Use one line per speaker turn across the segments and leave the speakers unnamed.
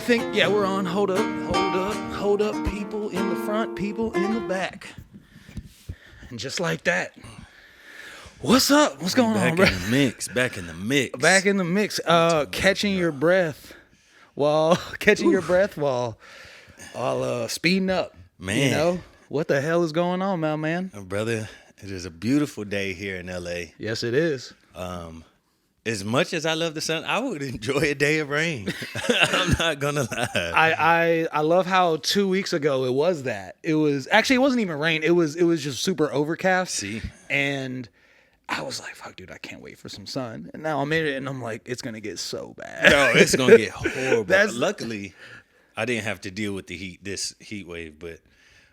think, yeah, we're on. Hold up. People in the front, people in the back. And just like that. What's up? What's going on, bro?
Back in the mix.
Catching your breath while speeding up.
Man.
You know? What the hell is going on, my man?
Brother, it is a beautiful day here in LA.
Yes, it is.
As much as I love the sun, I would enjoy a day of rain. I'm not gonna
lie. I love how 2 weeks ago it was that. It wasn't even rain. It was just super overcast.
See?
And I was like, fuck, dude, I can't wait for some sun. And now I'm in it and I'm like, it's gonna get so bad.
No, it's gonna get horrible. Luckily, I didn't have to deal with this heat wave, but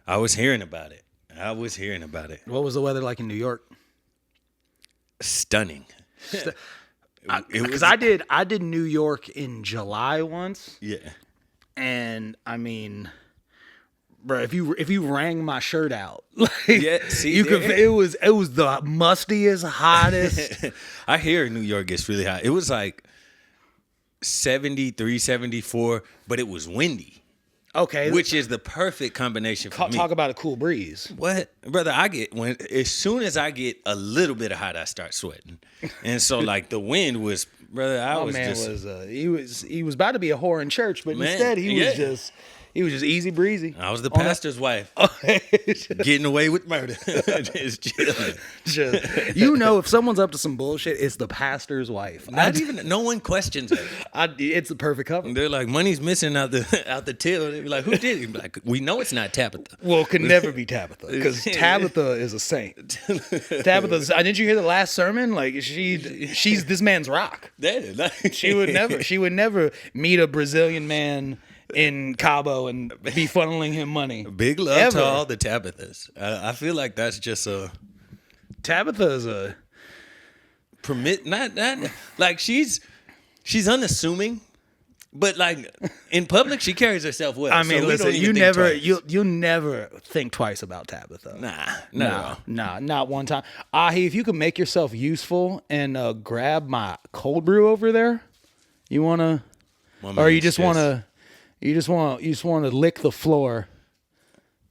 I was hearing about it.
What was the weather like in New York?
Stunning.
Because I did New York in July once.
Yeah.
And I mean, bro, if you wrang my shirt out, like,
yeah, see,
it was the mustiest, hottest.
I hear New York gets really hot. It was like 73, 74, but it was windy.
Okay,
which is the perfect combination for me.
Talk about a cool breeze.
What, brother? As soon as I get a little bit of hot, I start sweating, and so like the wind was, brother.
He was about to be a whore in church, but instead he was just easy breezy.
I was the pastor's wife, getting away with murder, just chilling.
If someone's up to some bullshit, it's the pastor's wife.
No one questions it.
It's the perfect couple.
They're like, money's missing out the till. They're like, who did it? Like, we know it's not Tabitha.
Well, it could never be Tabitha because Tabitha is a saint. Didn't you hear the last sermon? Like she's this man's rock. She would never meet a Brazilian man in Cabo and be funneling him money.
Big love to all the Tabithas. I feel like that's just
Tabitha is a
not like she's unassuming, but like in public she carries herself well.
I mean, listen, you never think twice about Tabitha.
Nah,
not one time. Ahi, if you could make yourself useful and grab my cold brew over there, you wanna, or you just wanna. You just want to lick the floor.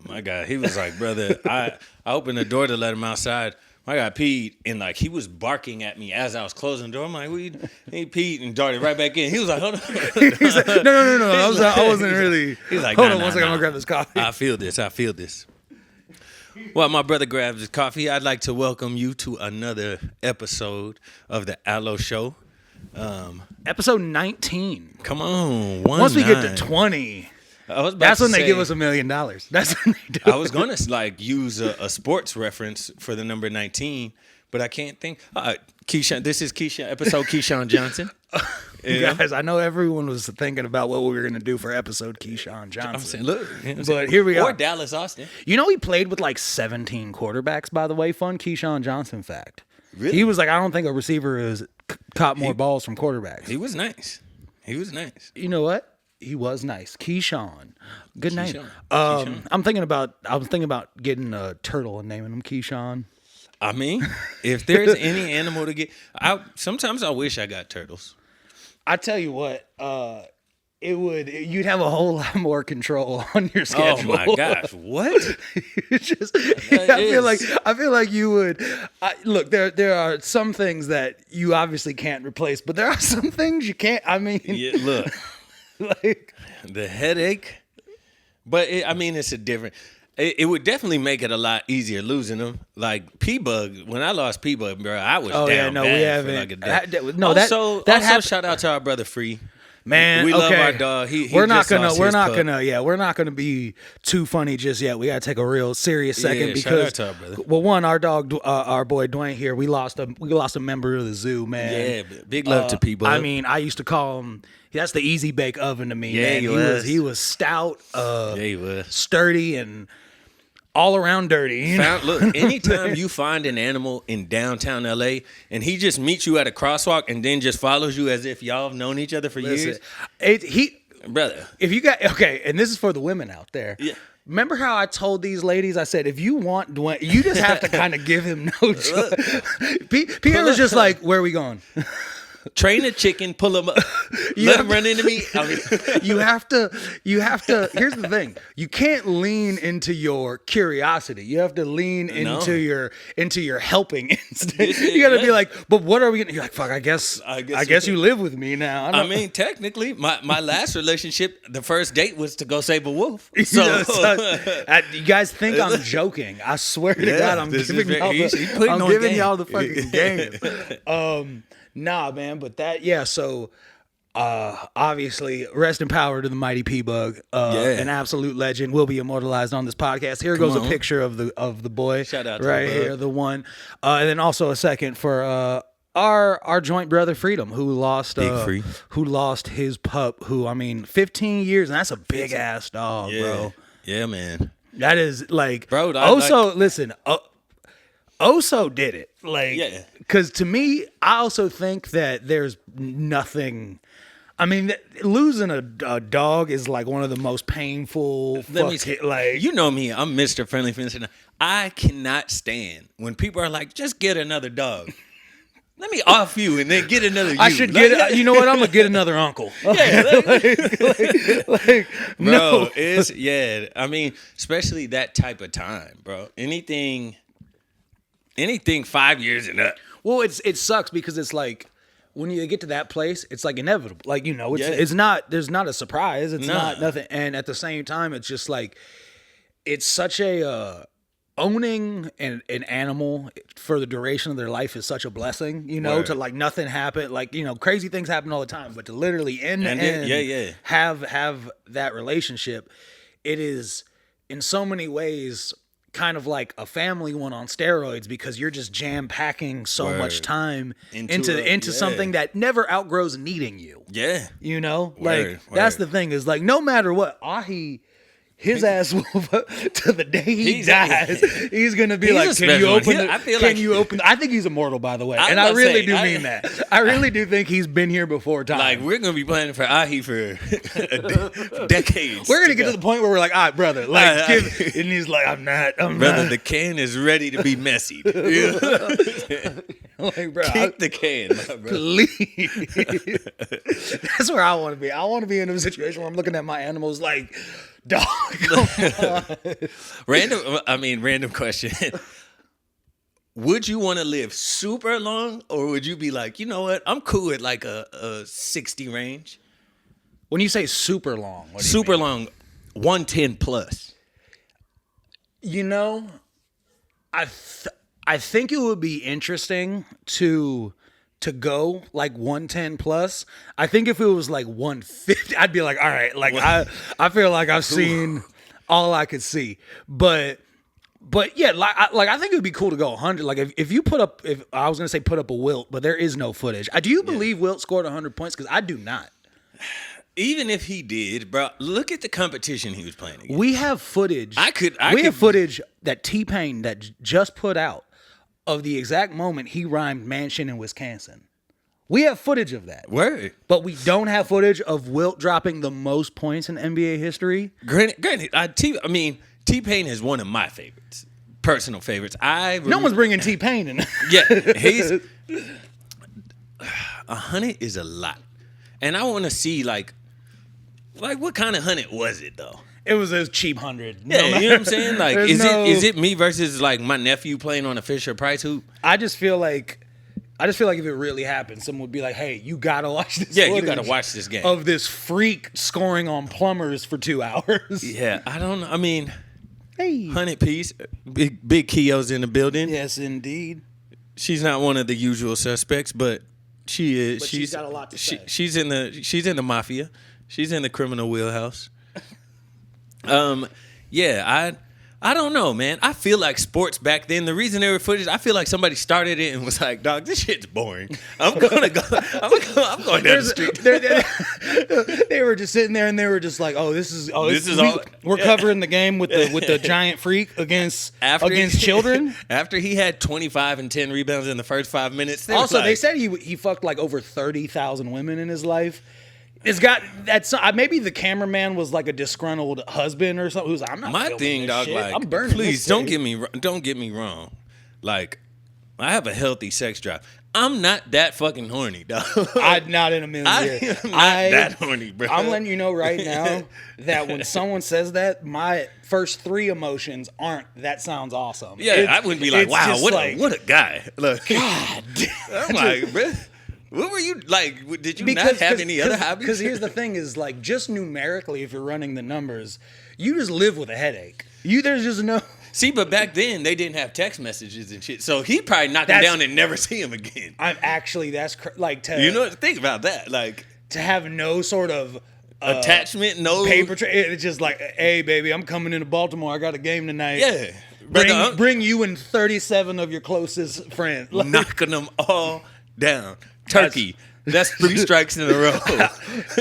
My God, he was like, brother, I opened the door to let him outside. My guy peed, and like he was barking at me as I was closing the door. I'm like, he peed and darted right back in. He was like, hold on.
He's like, no. I wasn't really.
He's like,
hold on one second, I'm gonna grab this coffee.
I feel this. While my brother grabs his coffee, I'd like to welcome you to another episode of the Aloe Show.
Episode 19.
Come on,
once we get to 20, that's when they give us $1 million. That's when they do.
I was gonna use a sports reference for the number 19, but I can't think. Keyshawn, this is Keyshawn episode. Keyshawn Johnson.
Yeah. Guys, I know everyone was thinking about what we were gonna do for episode Keyshawn Johnson.
I'm saying, look,
but here we are.
Or Dallas Austin.
You know, he played with like 17 quarterbacks. By the way, fun Keyshawn Johnson fact.
Really?
He was like, I don't think a receiver has caught more balls from quarterbacks.
He was nice.
You know what? He was nice. Keyshawn. Good name.
Keyshawn.
I was thinking about getting a turtle and naming him Keyshawn.
I mean, if there's any animal to get, sometimes I wish I got turtles.
I tell you what, you'd have a whole lot more control on your schedule.
Oh my gosh, what?
I feel like you would. Look, there are some things that you obviously can't replace, but there are some things you can't. I mean,
yeah, look,
like
the headache. But it's a different. It would definitely make it a lot easier losing them. Like P-Bug, when I lost P-Bug, bro, I was down.
Yeah, no, we haven't.
Also, shout out to our brother Free.
Man,
we love our dog. We're not
gonna be too funny just yet. We gotta take a real serious second because,
shout out to our brother.
Well, one, our dog, our boy Dwayne here, we lost a member of the zoo, man.
Yeah, big love to people.
I mean, I used to call him. That's the easy bake oven to me.
Yeah,
man. He was stout.
He was
sturdy and all around dirty.
Look, anytime you find an animal in downtown LA and he just meets you at a crosswalk and then just follows you as if y'all have known each other for years. Brother.
If you got, okay, and this is for the women out there.
Yeah.
Remember how I told these ladies, I said, if you want Dwayne, you just have to kind of give him no choice. Pierre was just like, where are we going?
Train a chicken, pull him up. Let him run into me. I mean,
you have to. Here's the thing: you can't lean into your curiosity. You have to lean into your helping instinct. You got to be like, but what are we gonna? You're like, fuck. I guess you live with me now.
I mean, technically, my last relationship, the first date was to go save a wolf. So
you guys think I'm joking? I swear to God, I'm giving y'all the fucking game. Nah, man, but so obviously, rest in power to the mighty P-Bug. An absolute legend, will be immortalized on this podcast. Here goes a picture of the boy.
Shout out
right
to
here, the one. And then also a second for our joint brother Freedom, who lost his pup, who, I mean, 15 years, and that's a big ass dog, bro.
Yeah, man.
That is like,
bro.
Listen, Oso did it, because to me, I also think that there's nothing. I mean, losing a dog is like one of the most painful.
You know me, I'm Mr. Friendly Fence. I cannot stand when people are like, just get another dog. Let me off you and then get another you.
I should get. You know what? I'm gonna get another uncle.
Yeah,
no.
It's I mean, especially that type of time, bro. Anything 5 years and up.
Well, it sucks because it's like when you get to that place, it's like inevitable. Like, it's not. There's not a surprise. It's not nothing. And at the same time, it's just like it's such a owning an animal for the duration of their life is such a blessing. To like nothing happen. Like crazy things happen all the time, but to literally end have that relationship, it is in so many ways kind of like a family one on steroids, because you're just jam packing so much time into something that never outgrows needing you.
Yeah.
That's the thing, is like, no matter what, Ahi, his ass will, to the day he dies, he's gonna be like, can you open I think he's immortal, by the way. And I really do mean that. I really do think he's been here before time.
Like, we're gonna be planning for Ahi for decades.
We're gonna get to the point where we're like, all right, brother, and he's like, I'm not.
The can is ready to be messy.
Like, bro,
kick the can, bro.
Please. That's where I want to be. I want to be in a situation where I'm looking at my animals like, dog, come on.
Random question. Would you want to live super long, or would you be like, you know what, I'm cool at like a 60 range?
When you say super long, what do
super
you mean?
Long, 110 plus.
I think it would be interesting to go like 110 plus. I think if it was like 150, I'd be like, all right, like I feel like I've seen all I could see. But yeah, I think it would be cool to go 100. Like if you put up a Wilt, but there is no footage. Do you believe Wilt scored 100 points? Because I do not.
Even if he did, bro, look at the competition he was playing against.
We have footage. We have footage that T-Pain that just put out of the exact moment he rhymed Mansion in Wisconsin. We have footage of that.
Word.
But we don't have footage of Wilt dropping the most points in NBA history.
Granted, T-Pain is one of my favorites. Personal favorites.
No one's bringing T-Pain in.
Yeah, 100 is a lot. And I want to see like what kind of 100 was it though?
It was a cheap 100.
Yeah, you know what I'm saying? Like, is it me versus like my nephew playing on a Fisher Price hoop?
I just feel like if it really happened, someone would be like, "Hey, you gotta watch this.
Yeah, you gotta watch this game
of this freak scoring on plumbers for 2 hours."
Yeah, I don't know. I mean,
hey,
100 piece, big Kio's in the building.
Yes, indeed.
She's not one of the usual suspects, but she is.
But she's got a lot to say.
She's in the mafia. She's in the criminal wheelhouse. Yeah, I don't know, man. I feel like sports back then, the reason there were footage, I feel like somebody started it and was like, dog, this shit's boring. I'm going down the street.
They were just sitting there and they were just like, we're covering the game with the giant freak against children.
After he had 25 and 10 rebounds in the first 5 minutes.
Also, they said he fucked like over 30,000 women in his life. It's got that's maybe the cameraman was like a disgruntled husband or something. Who's like, I'm not.
My thing, dog.
Shit.
Like,
I'm burning.
Please don't get me wrong. Like, I have a healthy sex drive. I'm not that fucking horny, dog.
I'm not in a million years.
I'm not that horny, bro.
I'm letting you know right now that when someone says that, my first 3 emotions aren't, that sounds awesome.
Yeah, I wouldn't be like, wow, what a guy. Look,
God damn.
I'm like, bro, what were you, like, did you not have any other hobbies?
Because here's the thing is, like, just numerically, if you're running the numbers, you just live with a headache. There's just no...
See, but back then, they didn't have text messages and shit. So he'd probably knock him down and never see him again. You know, think about that. Like,
to have no sort of
attachment, no
paper it's just like, hey, baby, I'm coming into Baltimore. I got a game tonight.
Yeah.
Bring you and 37 of your closest friends. Like,
knocking them all down. Turkey. That's 3 strikes in a row.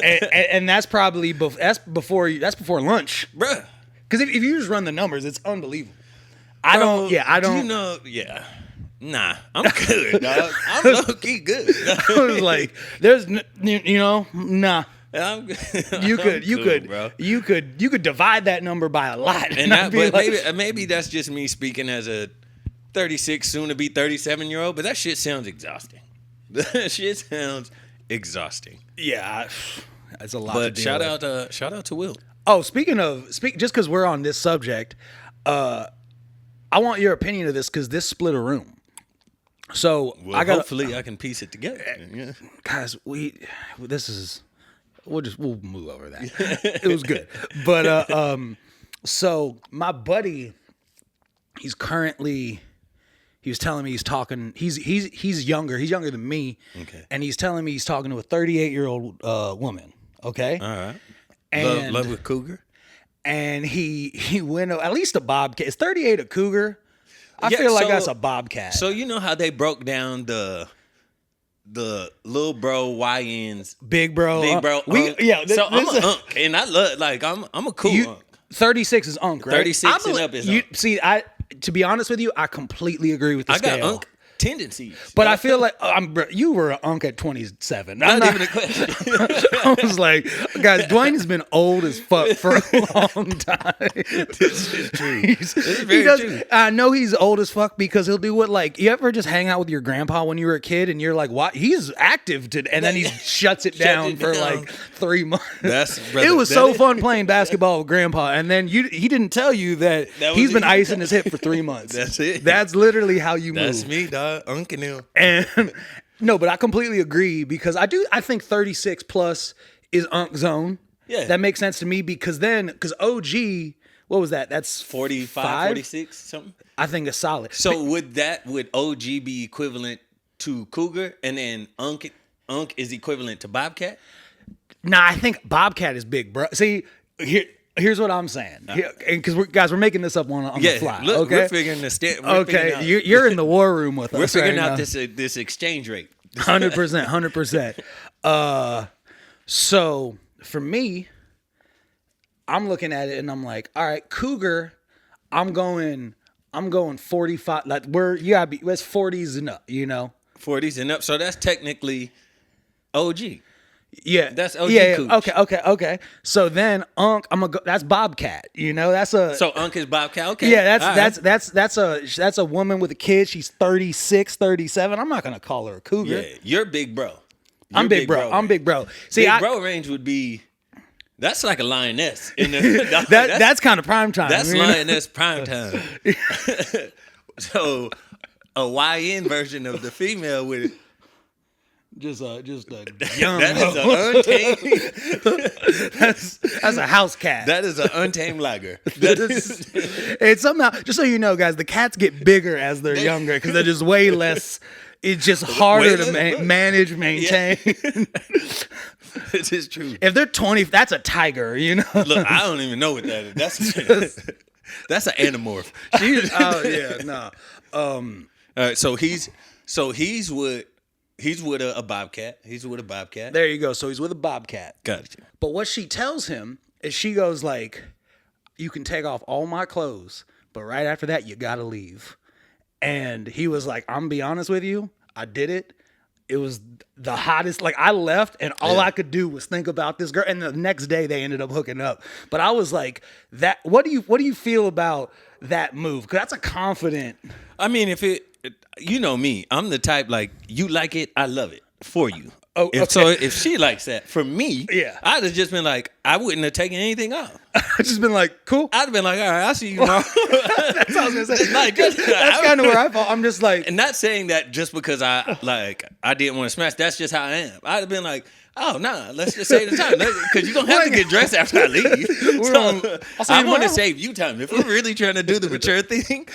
and that's probably before lunch.
Bruh.
Because if you just run the numbers, it's unbelievable.
I don't. You know, yeah. Nah, I'm good, dog. I'm low-key good.
I was like, nah. You could divide that number by a lot.
But maybe that's just me speaking as a 36, soon to be 37-year-old. But that shit sounds exhausting. That shit sounds exhausting.
Yeah, that's a lot.
But shout out to Will.
Oh, just because we're on this subject, I want your opinion of this because this split a room. So
hopefully I can piece it together. Yeah.
Guys, we'll move over that. It was good, but so my buddy, he was telling me he's younger than me,
okay,
and he's telling me he's talking to a 38-year-old woman. Okay,
all right.
And
love with cougar,
and he went at least a bobcat. Is 38 a cougar? I feel like that's a bobcat.
So you know how they broke down the little bro YNs,
big bro.
I'm an unk, and I love I'm a cool unk.
36 is unk, right?
36 and up is unk.
See, to be honest with you, I completely agree with the scale.
I got unk tendencies,
but I feel like you were an unk at 27.
Not even a question.
I was like, guys, Dwayne has been old as fuck for a long time.
This is true. This is very true.
I know he's old as fuck because he'll do what, like, you ever just hang out with your grandpa when you were a kid and you're like, what? He's active and then he shuts it down for like 3 months. It was so fun playing basketball with grandpa, and then he didn't tell you that he's been icing his hip for 3 months.
That's it.
That's literally how you move.
That's me, dog. Unking him.
And no, but I completely agree because I think 36 plus is unk zone.
Yeah.
That makes sense to me because OG, what was that? That's
45, 46, something.
I think it's solid.
So would OG be equivalent to cougar, and then unk is equivalent to bobcat?
Nah, I think bobcat is big, bro. See, here's what I'm saying, because we're making this up on the fly.
Look,
okay,
we're figuring the
you're in the war room with us.
We're figuring out this exchange rate.
100%. So for me, I'm looking at it and I'm like, all right, cougar. I'm going 45. Like it's 40s and up.
40s and up. So that's technically OG.
Yeah,
that's OG.
Yeah. Okay. So then unk, that's bobcat.
So unk is bobcat. Okay.
Yeah, that's a woman with a kid. She's 36, 37. I'm not gonna call her a cougar.
Yeah, you're big bro.
I'm big bro. See,
big bro range would be. That's like a lioness.
That's kind of prime time.
That's lioness prime time. So a YN version of the female would.
Just a young.
That is an untamed.
That's a house cat.
That is an untamed lager.
It's somehow, just so you know, guys, the cats get bigger as they're younger because they're just way less. It's just harder to manage, maintain. Yeah.
This is true.
If they're 20, that's a tiger.
Look, I don't even know what that is. That's an anamorph.
Oh yeah, no.
All right, so he's with a bobcat. He's with a bobcat.
There you go. So he's with a bobcat.
Gotcha.
But what she tells him is she goes like, you can take off all my clothes, but right after that, you got to leave. And he was like, I'm going to be honest with you. I did it. It was the hottest. Like, I left and all I could do was think about this girl. And the next day they ended up hooking up. But I was like, what do you feel about that move? Because that's a confident.
I mean, if it you know me. I'm the type like you like it, I love it for you.
Oh,
If she likes that, for me,
yeah,
I'd have just been like, I wouldn't have taken anything off.
I've just been like, cool.
I'd have been like, all right, I'll see you tomorrow.
That's what I was gonna say. That's kind of where I fall. I'm just like,
and not saying that just because I didn't want to smash. That's just how I am. I'd have been like, oh nah, let's just save the time because you're gonna have to get dressed after I leave. So, I want to save you time. If we're really trying to do the mature thing,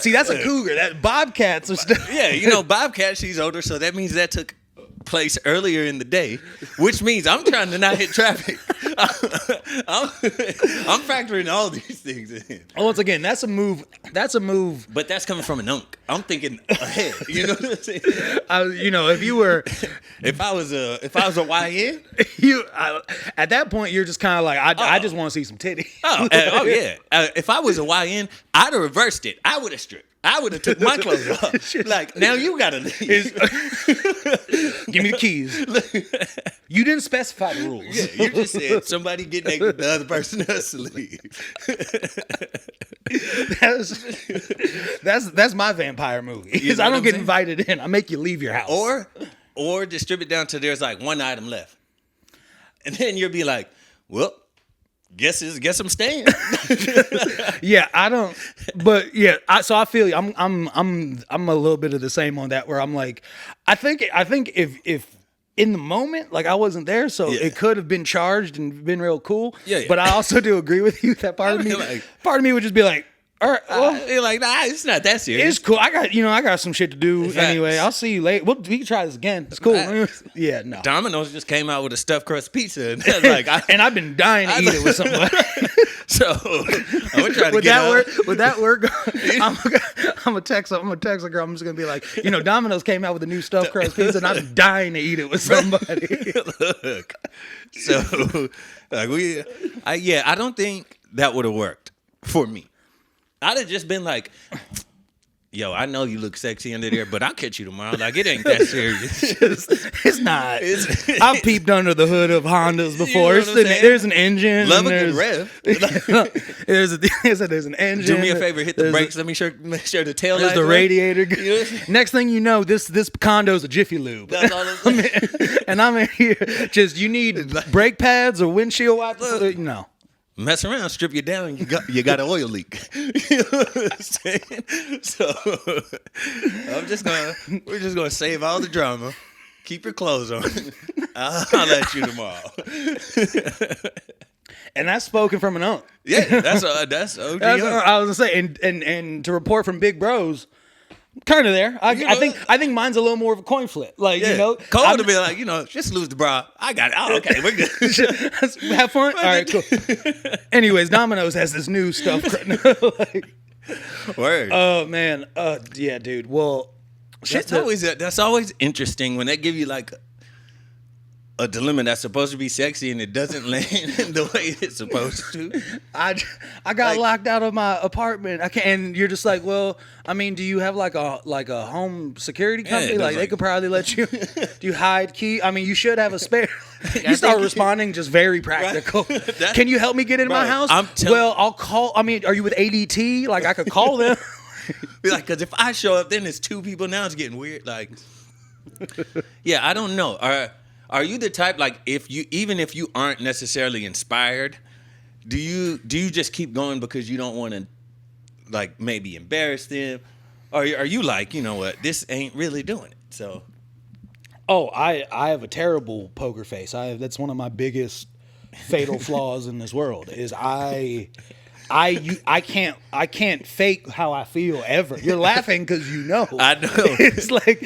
see, that's a cougar. That Bobcats are still.
Yeah, Bobcat. She's older, so that means that took place earlier in the day, which means I'm trying to not hit traffic. I'm factoring all these things in.
Once again, that's a move.
But that's coming from an unk. I'm thinking ahead. You know what I'm saying?
If you were,
if I was a YN,
at that point you're just kind of like, I just want to see some titty.
Yeah. If I was a YN, I'd have reversed it. I would have stripped. I would have took my clothes off. Like, now you gotta leave.
Give me the keys. You didn't specify the rules.
Yeah, you just said somebody get naked, the other person has to leave.
That's my vampire movie. Because I don't get invited in. I make you leave your house.
Or distribute it down to there's like one item left. And then you'll be like, well, guess I'm staying.
Yeah, I don't. But yeah, so I feel you. I'm a little bit of the same on that. Where I'm like, I think if in the moment, like I wasn't there, so it could have been charged and been real cool. Yeah. But I also do agree with you that part of me would just be like, all right, well,
you're like, nah, it's not that serious.
It's cool. I got some shit to do anyway. I'll see you later. We can try this again. It's cool. Yeah, no.
Domino's just came out with a stuffed crust pizza, and
and I've been dying to eat it with somebody.
So I'm gonna try to
Would that work? I'm gonna text a girl. I'm just gonna be like, Domino's came out with a new stuffed crust pizza, and I'm dying to eat it with somebody.
Look, so I don't think that would have worked for me. I'd have just been like, yo, I know you look sexy under there, but I'll catch you tomorrow. Like, it ain't that serious.
It's not. I've peeped under the hood of Hondas before. There's an engine.
Love a good rev.
There's an engine.
Do me a favor, hit the brakes. Let me make sure the tail lights.
There's the radiator. Next thing you know, this condo's a Jiffy Lube.
That's all I'm saying.
And I'm in here. Just, you need brake pads or windshield wipers? No.
Mess around, strip you down, you got an oil leak. You know what I'm saying? So we're just gonna save all the drama. Keep your clothes on. I'll let you tomorrow.
And that's spoken from an unk.
Yeah, that's OG.
I was gonna say, and to report from Big Bros. Kind of there. I think mine's a little more of a coin flip. Like,
Cole would be like, just lose the bra. I got it. Oh, okay, we're good.
Have fun. All right, cool. Anyways, Domino's has this new stuff.
Word.
Oh man. Yeah, dude. Well,
that's always interesting when they give you like a dilemma that's supposed to be sexy and it doesn't land the way it's supposed to.
I got locked out of my apartment. I can't. And you're just like, well, I mean, do you have like a home security company? Like they could probably let you. Do you hide key? I mean, you should have a spare. You start responding just very practical. Right? Can you help me get into my house? I'll call. I mean, are you with ADT? Like I could call them.
Be like, because if I show up, then it's two people. Now it's getting weird. Like, yeah, I don't know. Are you the type, like, even if you aren't necessarily inspired, do you just keep going because you don't want to, like, maybe embarrass them? Or are you like, you know what, this ain't really doing it, so.
Oh, I have a terrible poker face. That's one of my biggest fatal flaws in this world, is I can't fake how I feel ever. You're laughing because you know.
I know.
It's like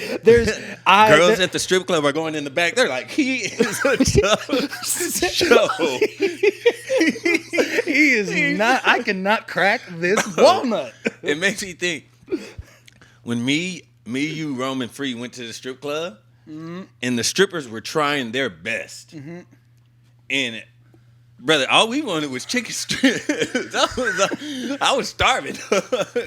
girls at the strip club are going in the back. They're like, he is a show.
He is not. I cannot crack this walnut.
It makes me think when me, you, Roman Free went to the strip club, and the strippers were trying their best, and. Brother, all we wanted was chicken strips. I was starving.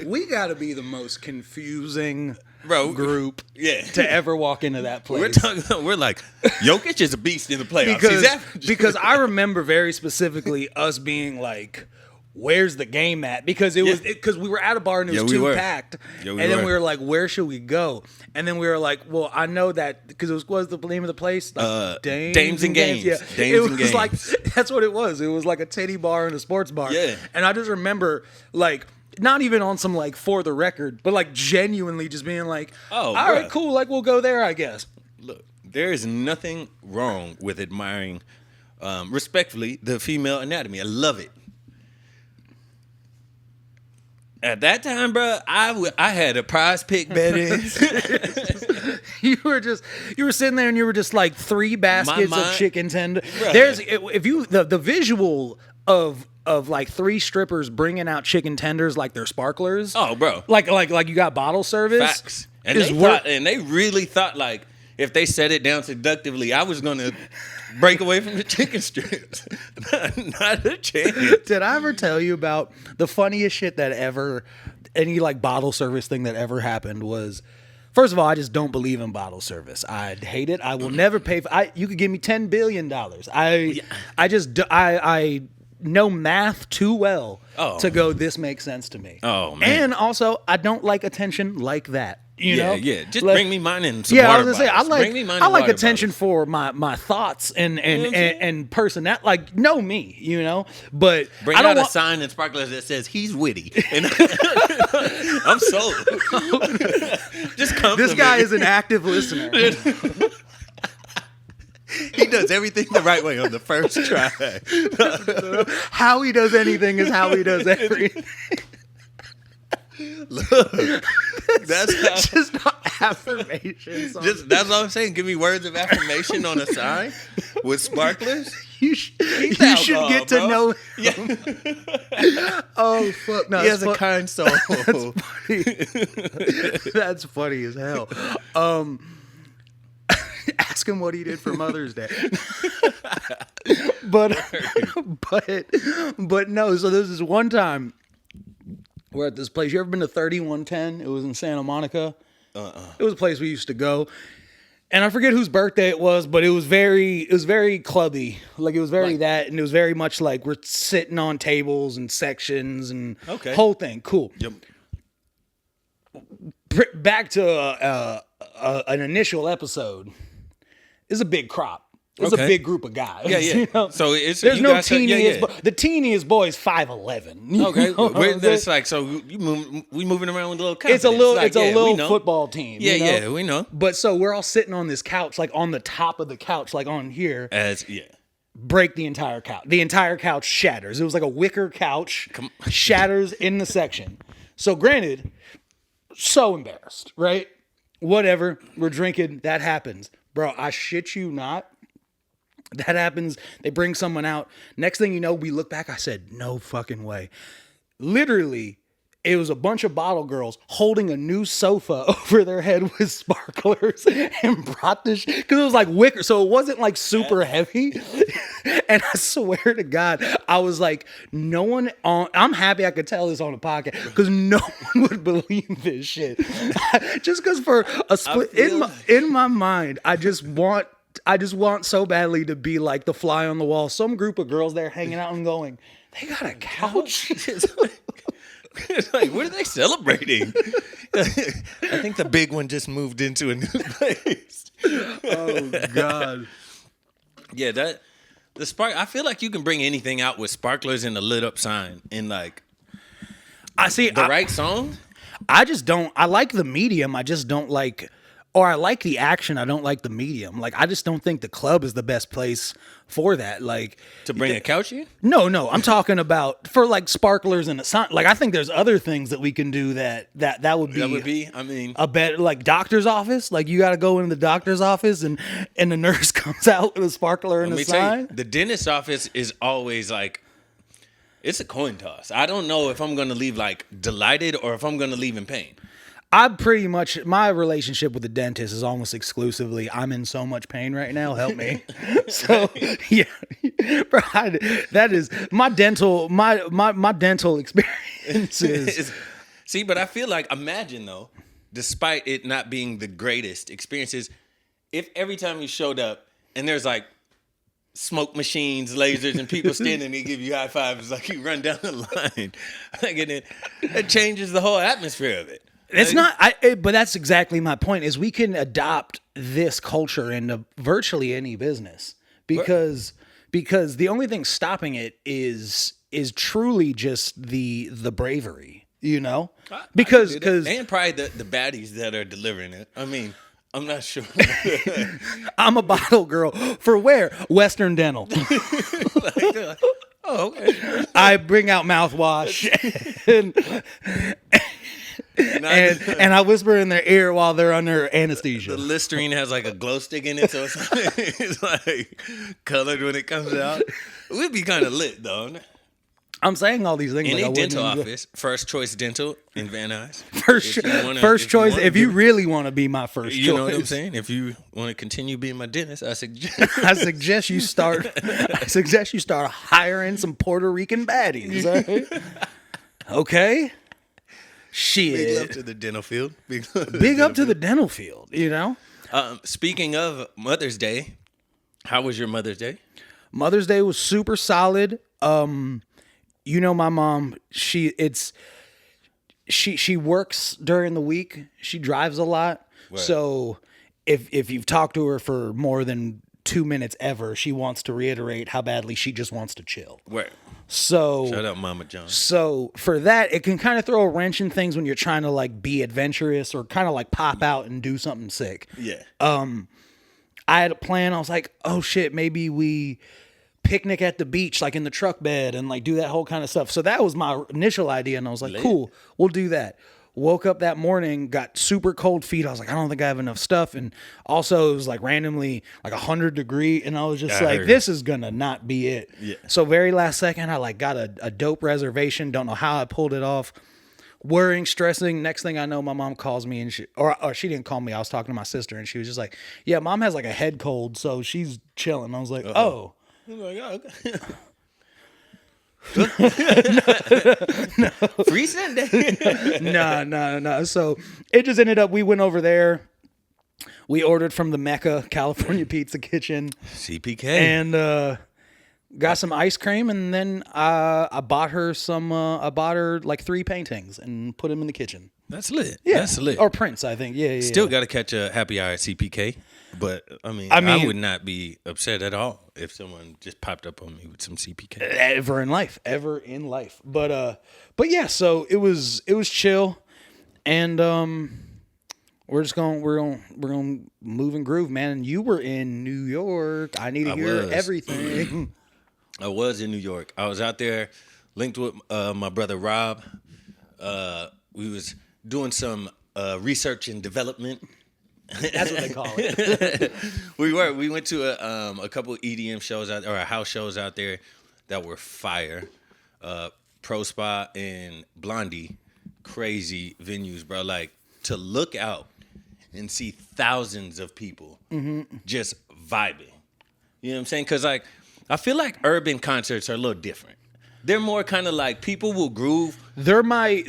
We got to be the most confusing group to ever walk into that place.
We're like, Jokic is a beast in the playoffs.
Because I remember very specifically us being like, where's the game at? Because because we were at a bar and it was too packed. And then we were like, where should we go? And then we were like, well, I know that because it was the name of the place? Like,
Dames and Games.
Yeah.
Dames and
Games.
Like,
that's what it was. It was like a titty bar and a sports bar.
Yeah.
And I just remember like, not even on some like for the record, but like genuinely just being like, all right, cool. Like we'll go there, I guess.
Look, there is nothing wrong with admiring, respectfully, the female anatomy. I love it. At that time, bro, I had a prize pick bet in.
You were sitting there and you were just like 3 baskets of chicken tenders. There's the visual of like 3 strippers bringing out chicken tenders like they're sparklers.
Oh, bro,
like you got bottle service.
Facts. And they really thought like if they set it down seductively, I was gonna break away from the chicken strips. Not a chance.
Did I ever tell you about the funniest shit that ever, any like bottle service thing that ever happened was, first of all, I just don't believe in bottle service. I hate it. I will never pay for, you could give me $10 billion. I know math too well to go, this makes sense to me.
Oh, man.
And also, I don't like attention like that. You know?
Yeah. Just bring me mine and some water
I was gonna say, I like attention
bottles.
for my thoughts and personality. Like, know me, you know? But
bring out a sign in sparklers that says he's witty. And I'm sold. Just compliment.
This guy is an active listener.
He does everything the right way on the first try.
How he does anything is how he does everything.
Look, that's
just affirmations.
That's what I'm saying. Give me words of affirmation on a sign with sparklers.
You should get to know him. Yeah. Oh fuck! No,
he has a kind soul.
That's funny. That's funny as hell. Ask him what he did for Mother's Day. but no. So there's this one time. We're at this place. You ever been to 3110? It was in Santa Monica. It was a place we used to go. And I forget whose birthday it was, but it was very clubby. Like it was very that, and it was very much like we're sitting on tables and sections and whole thing. Cool. Yep. Back to an initial episode. It's a big crop. It's a big group of guys.
Yeah.
You know?
So
there's no teeniest. The teeniest boy is 5'11".
Okay, it's like so we moving around with a little.
It's a little football team.
Yeah,
you know?
Yeah, we know.
But so we're all sitting on this couch, like on the top of the couch, like on here. Break the entire couch. The entire couch shatters. It was like a wicker couch. Shatters in the section. So granted, so embarrassed, right? Whatever. We're drinking. That happens, bro. I shit you not. That happens. They bring someone out. Next thing you know, we look back. I said, no fucking way. Literally, it was a bunch of bottle girls holding a new sofa over their head with sparklers and brought this because it was like wicker. So it wasn't like super heavy. And I swear to God, I was like, no one on, I'm happy I could tell this on a podcast because no one would believe this shit. Just because for a split, in my mind, I just want so badly to be like the fly on the wall. Some group of girls there hanging out and going, they got a couch?
It's like, what are they celebrating? I think the big one just moved into a new place.
Oh, God.
Yeah, the spark. I feel like you can bring anything out with sparklers and a lit up sign and like right song.
I just don't. I like the medium. I just don't like. Or I like the action. I don't like the medium. Like, I just don't think the club is the best place for that. Like,
to bring a couch in?
No. I'm talking about for like sparklers and a sign. Like, I think there's other things that we can do that would be.
That would be. I mean,
a better like doctor's office. Like, you got to go into the doctor's office and the nurse comes out with a sparkler and a sign.
The dentist's office is always like. It's a coin toss. I don't know if I'm going to leave like delighted or if I'm going to leave in pain.
My relationship with the dentist is almost exclusively, I'm in so much pain right now, help me. So, yeah, bro, that is my dental experiences.
See, but I feel like, imagine though, despite it not being the greatest experiences, if every time you showed up and there's like smoke machines, lasers, and people standing there give you high fives like you run down the line. Like, and it changes the whole atmosphere of it.
It's not, but that's exactly my point. Is we can adopt this culture into virtually any business because the only thing stopping it is truly just the bravery, you know? Because
and probably the baddies that are delivering it. I mean, I'm not sure.
I'm a bottle girl for where? Western Dental.
Like, oh, okay.
I bring out mouthwash and I whisper in their ear while they're under anesthesia.
The Listerine has like a glow stick in it, so it's like colored when it comes out. We'd be kind of lit though.
I'm saying all these things.
Any
like
dental office, First Choice Dental in Van Nuys.
First choice. If you really want to be my first choice,
you know what I'm saying. If you want to continue being my dentist, I
suggest you start. I suggest you start hiring some Puerto Rican baddies. Right? Okay. Shit.
Big love to the dental field.
Big up to the dental field. You know.
Speaking of Mother's Day, how was your Mother's Day?
Mother's Day was super solid. You know, my mom, she works during the week. She drives a lot. Right. So if you've talked to her for more than 2 minutes ever, she wants to reiterate how badly she just wants to chill.
Right.
So
shout out Mama John.
So for that, it can kind of throw a wrench in things when you're trying to like be adventurous or kind of like pop out and do something sick.
Yeah.
I had a plan. I was like, oh shit, maybe we picnic at the beach, like in the truck bed, and like do that whole kind of stuff. So that was my initial idea, and I was like, cool, we'll do that. Woke up that morning, got super cold feet. I was like, I don't think I have enough stuff. And also it was like randomly like 100 degree. And I was just this is gonna not be it.
Yeah.
So very last second, I like got a dope reservation. Don't know how I pulled it off. Worrying, stressing. Next thing I know, my mom calls me and she didn't call me. I was talking to my sister and she was just like, yeah, mom has like a head cold. So she's chilling. I was like, oh.
I'm like, oh, okay.
No.
Free Sunday.
No. So it just ended up, we went over there. We ordered from the Mecca, California Pizza Kitchen.
CPK.
And got some ice cream. And then I bought her like 3 paintings and put them in the kitchen.
That's lit.
Yeah.
That's lit.
Or prints, I think. Yeah.
Still got to catch a happy hour at CPK. But, I mean, I would not be upset at all if someone just popped up on me with some CPK.
Ever in life. But yeah, so it was chill. And we're gonna move and groove, man. And you were in New York. I need to hear everything.
I was in New York. I was out there linked with my brother Rob. We was doing some research and development.
That's what they call it.
We went to a couple EDM shows out or house shows out there that were fire. Pro Spa and Blondie, crazy venues, bro. Like to look out and see thousands of people just vibing. You know what I'm saying? Because like I feel like urban concerts are a little different. They're more kind of like people will groove.
They're my.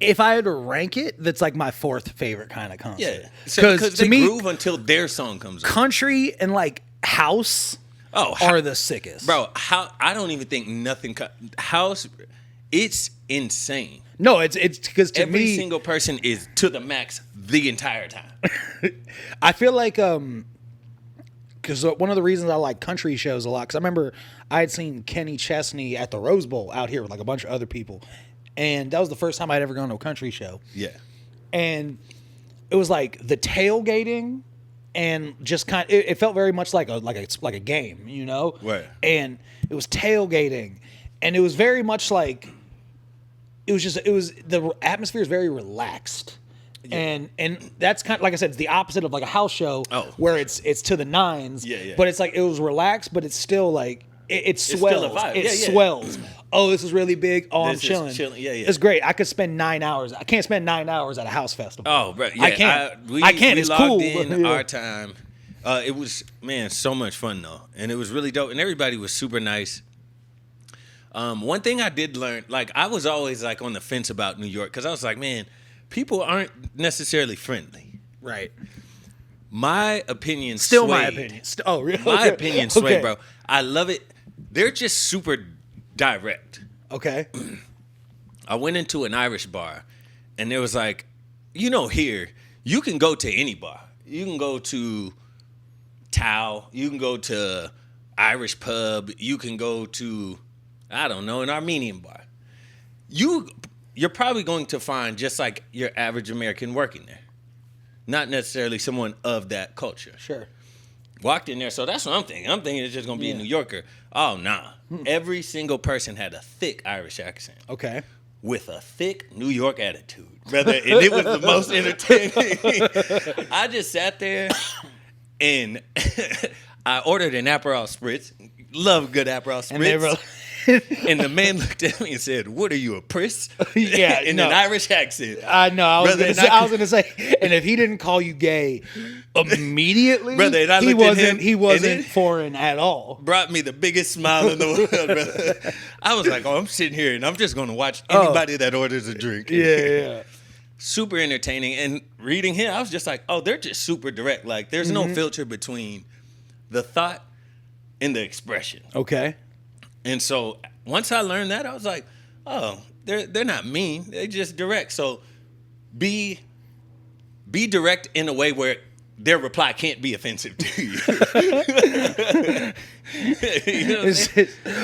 If I had to rank it, that's like my 4th favorite kind of concert.
Yeah, because they groove until their song comes on.
Country and like house are the sickest.
Bro, I don't even think nothing house. It's insane.
No, it's because to
every
me,
single person is to the max the entire time.
I feel like because one of the reasons I like country shows a lot, because I remember I had seen Kenny Chesney at the Rose Bowl out here with like a bunch of other people. And that was the first time I'd ever gone to a country show.
Yeah.
And it was like the tailgating and just kind of, it felt very much like a game, you know?
Right.
And it was tailgating. And it was very much like, the atmosphere is very relaxed. Yeah. And that's kind of, like I said, it's the opposite of like a house show where it's to the nines.
Yeah.
But it's like, it was relaxed, but it's still like, it swells.
Still a vibe.
It swells. Oh, this is really big. Oh, I'm chilling.
Yeah.
It's great. I could spend 9 hours. I can't spend 9 hours at a house festival.
Oh, right. Yeah,
I can't.
We
It's
logged
cool.
in our time. It was, man, so much fun, though. And it was really dope. And everybody was super nice. One thing I did learn, like, I was always, like, on the fence about New York. Because I was like, man, people aren't necessarily friendly.
Right.
My opinion
Still
swayed.
my opinion. Oh, really?
My opinion swayed,
Okay.
bro. I love it. They're just super direct.
Okay.
I went into an Irish bar, and there was like, here, you can go to any bar. You can go to Tao. You can go to Irish pub. You can go to, I don't know, an Armenian bar. You're probably going to find just like your average American working there. Not necessarily someone of that culture.
Sure.
Walked in there, so that's what I'm thinking. I'm thinking it's just going to be a New Yorker. Oh, nah. Every single person had a thick Irish accent.
Okay.
With a thick New York attitude, brother. And it was the most entertaining. I just sat there and I ordered an Aperol Spritz. Love good Aperol Spritz. And the man looked at me and said, "What are you, a priss?"
Yeah,
in an Irish accent.
I know. I was going to say, and if he didn't call you gay immediately,
brother, and
he wasn't foreign at all.
Brought me the biggest smile in the world, brother. I was like, I'm sitting here and I'm just going to watch anybody that orders a drink.
Yeah.
Super entertaining. And reading him, I was just like, they're just super direct. Like, there's no filter between the thought and the expression.
Okay.
And so once I learned that, I was like, they're not mean. They just direct. So be direct in a way where their reply can't be offensive to you.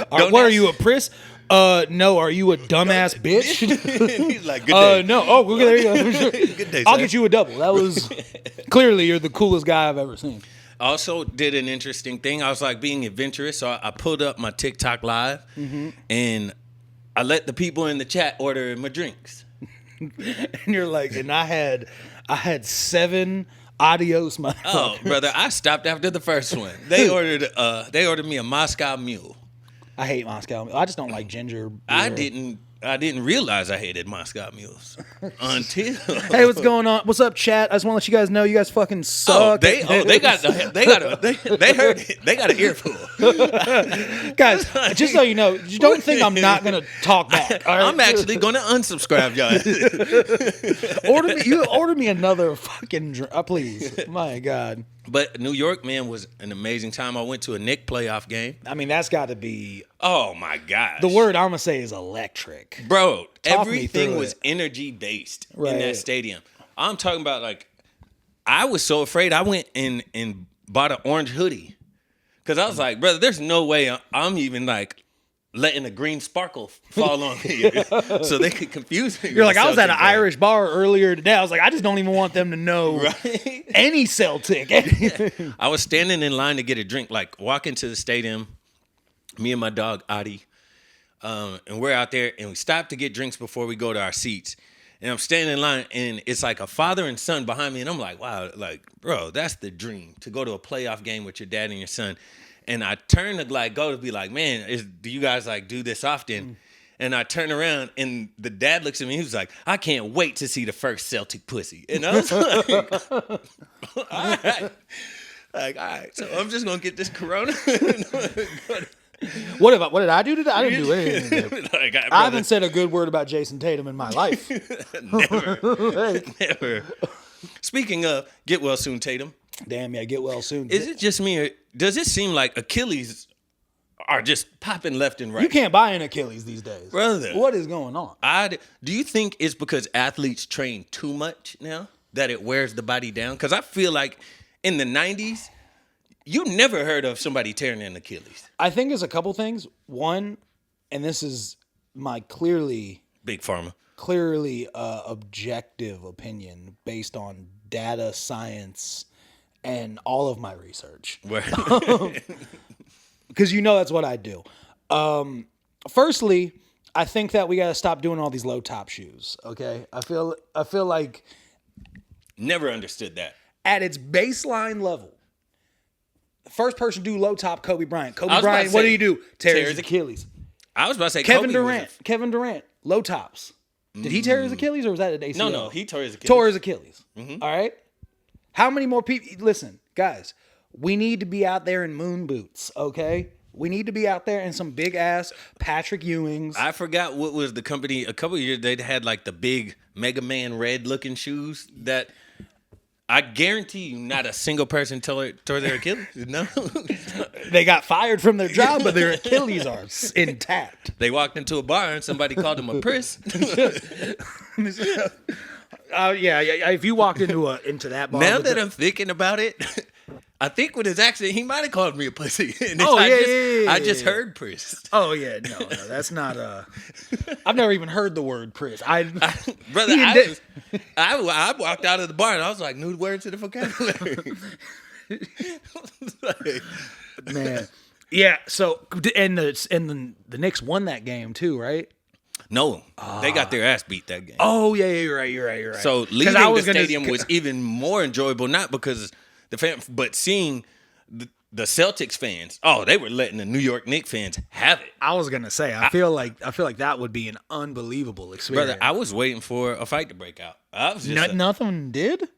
What are you, a priss? No. Are you a dumbass bitch?
He's like, good day.
No. Oh, there you go.
Good day,
I'll
sir.
get you a double. That was clearly you're the coolest guy I've ever seen.
Also did an interesting thing. I was like being adventurous, so I pulled up my TikTok live and I let the people in the chat order my drinks.
And you're like, and I had 7 adios, my
brother, I stopped after the first one. They ordered me a Moscow Mule.
I hate Moscow. I just don't like ginger beer.
I didn't realize I hated Moscow Mules until.
Hey, what's going on? What's up, chat? I just want to let you guys know you guys fucking suck.
They heard it. They got an earful.
Guys, just so you know, you don't think I'm not gonna talk back. All right?
I'm actually gonna unsubscribe y'all.
Order me another fucking drink, please. My God.
But New York, man, was an amazing time. I went to a Knicks playoff game.
I mean, that's got to be.
Oh my gosh.
The word I'm gonna say is electric,
bro. Everything was energy based in that stadium. I'm talking about like, I was so afraid. I went and bought an orange hoodie because I was like, brother, there's no way I'm even like letting a green sparkle fall on me so they could confuse me.
You're like, I was at an Irish bar earlier today. I was like, I just don't even want them to know any Celtic.
I was standing in line to get a drink, like walking to the stadium, me and my dog, Adi, and we're out there, and we stopped to get drinks before we go to our seats. And I'm standing in line, and it's like a father and son behind me, and I'm like, wow, like, bro, that's the dream, to go to a playoff game with your dad and your son. And I turn to like go to be like, man, do you guys like do this often? And I turn around and the dad looks at me. He was like, I can't wait to see the first Celtic pussy. And I was like, all right. Like, all right. So I'm just gonna get this Corona.
What did I do today? I didn't do anything.
Like,
I haven't said a good word about Jason Tatum in my life.
Never. Speaking of, get well soon, Tatum.
Damn, yeah, get well soon.
Is it just me, or does it seem like Achilles are just popping left and right?
You can't buy an Achilles these days.
Brother.
What is going on?
Do you think it's because athletes train too much now that it wears the body down? Because I feel like in the 90s, you never heard of somebody tearing an Achilles.
I think there's a couple things. One, and this is my clearly objective opinion based on data, science, and all of my research. Because that's what I do. Firstly, I think that we got to stop doing all these low top shoes. Okay, I feel like
never understood that.
At its baseline level, the first person to do low top, Kobe Bryant. Kobe Bryant, what did he do? Tear his Achilles.
I was about to say
Kevin Durant, low tops. Did he tear his Achilles or was that an ACL?
No, he tore his Achilles.
Tore his Achilles. Mm-hmm. All right. How many more people? Listen, guys, we need to be out there in moon boots, okay? We need to be out there in some big ass Patrick Ewings.
I forgot what was the company. A couple of years they had like the big Mega Man red looking shoes that I guarantee you, not a single person tore their Achilles. No,
they got fired from their job, but their Achilles are intact.
They walked into a bar and somebody called them a priss.
If you walked into that bar,
now that I'm thinking about it, I think with his accent, he might have called me a pussy. And I just heard priss.
Oh yeah, no, that's not. I've never even heard the word priss.
I walked out of the bar and I was like, new words to the vocabulary.
Man, yeah. So and the Knicks won that game too, right?
No, they got their ass beat that game.
Oh yeah, you're right.
So leaving the stadium was even more enjoyable, not because the fan, but seeing the Celtics fans. Oh, they were letting the New York Knicks fans have it.
I was gonna say, I feel like that would be an unbelievable experience.
Brother, I was waiting for a fight to break out. I was just
nothing did.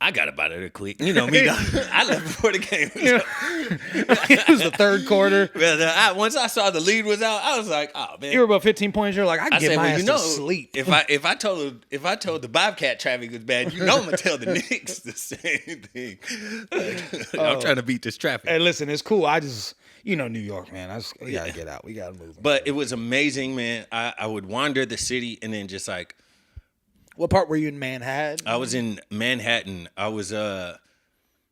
I got about it quick. You know me, I left before the game.
It was the third quarter.
Once I saw the lead was out, I was like, "Oh man!"
You were about 15 points. You're like, "I get my ass to sleep."
If I told the Bobcat traffic was bad, I'm gonna tell the Knicks the same thing. I'm trying to beat this traffic.
Hey, listen, it's cool. I just, New York, man. We gotta get out. We gotta move.
But it was amazing, man. I would wander the city and then just like.
What part were you in Manhattan?
I was in Manhattan. I was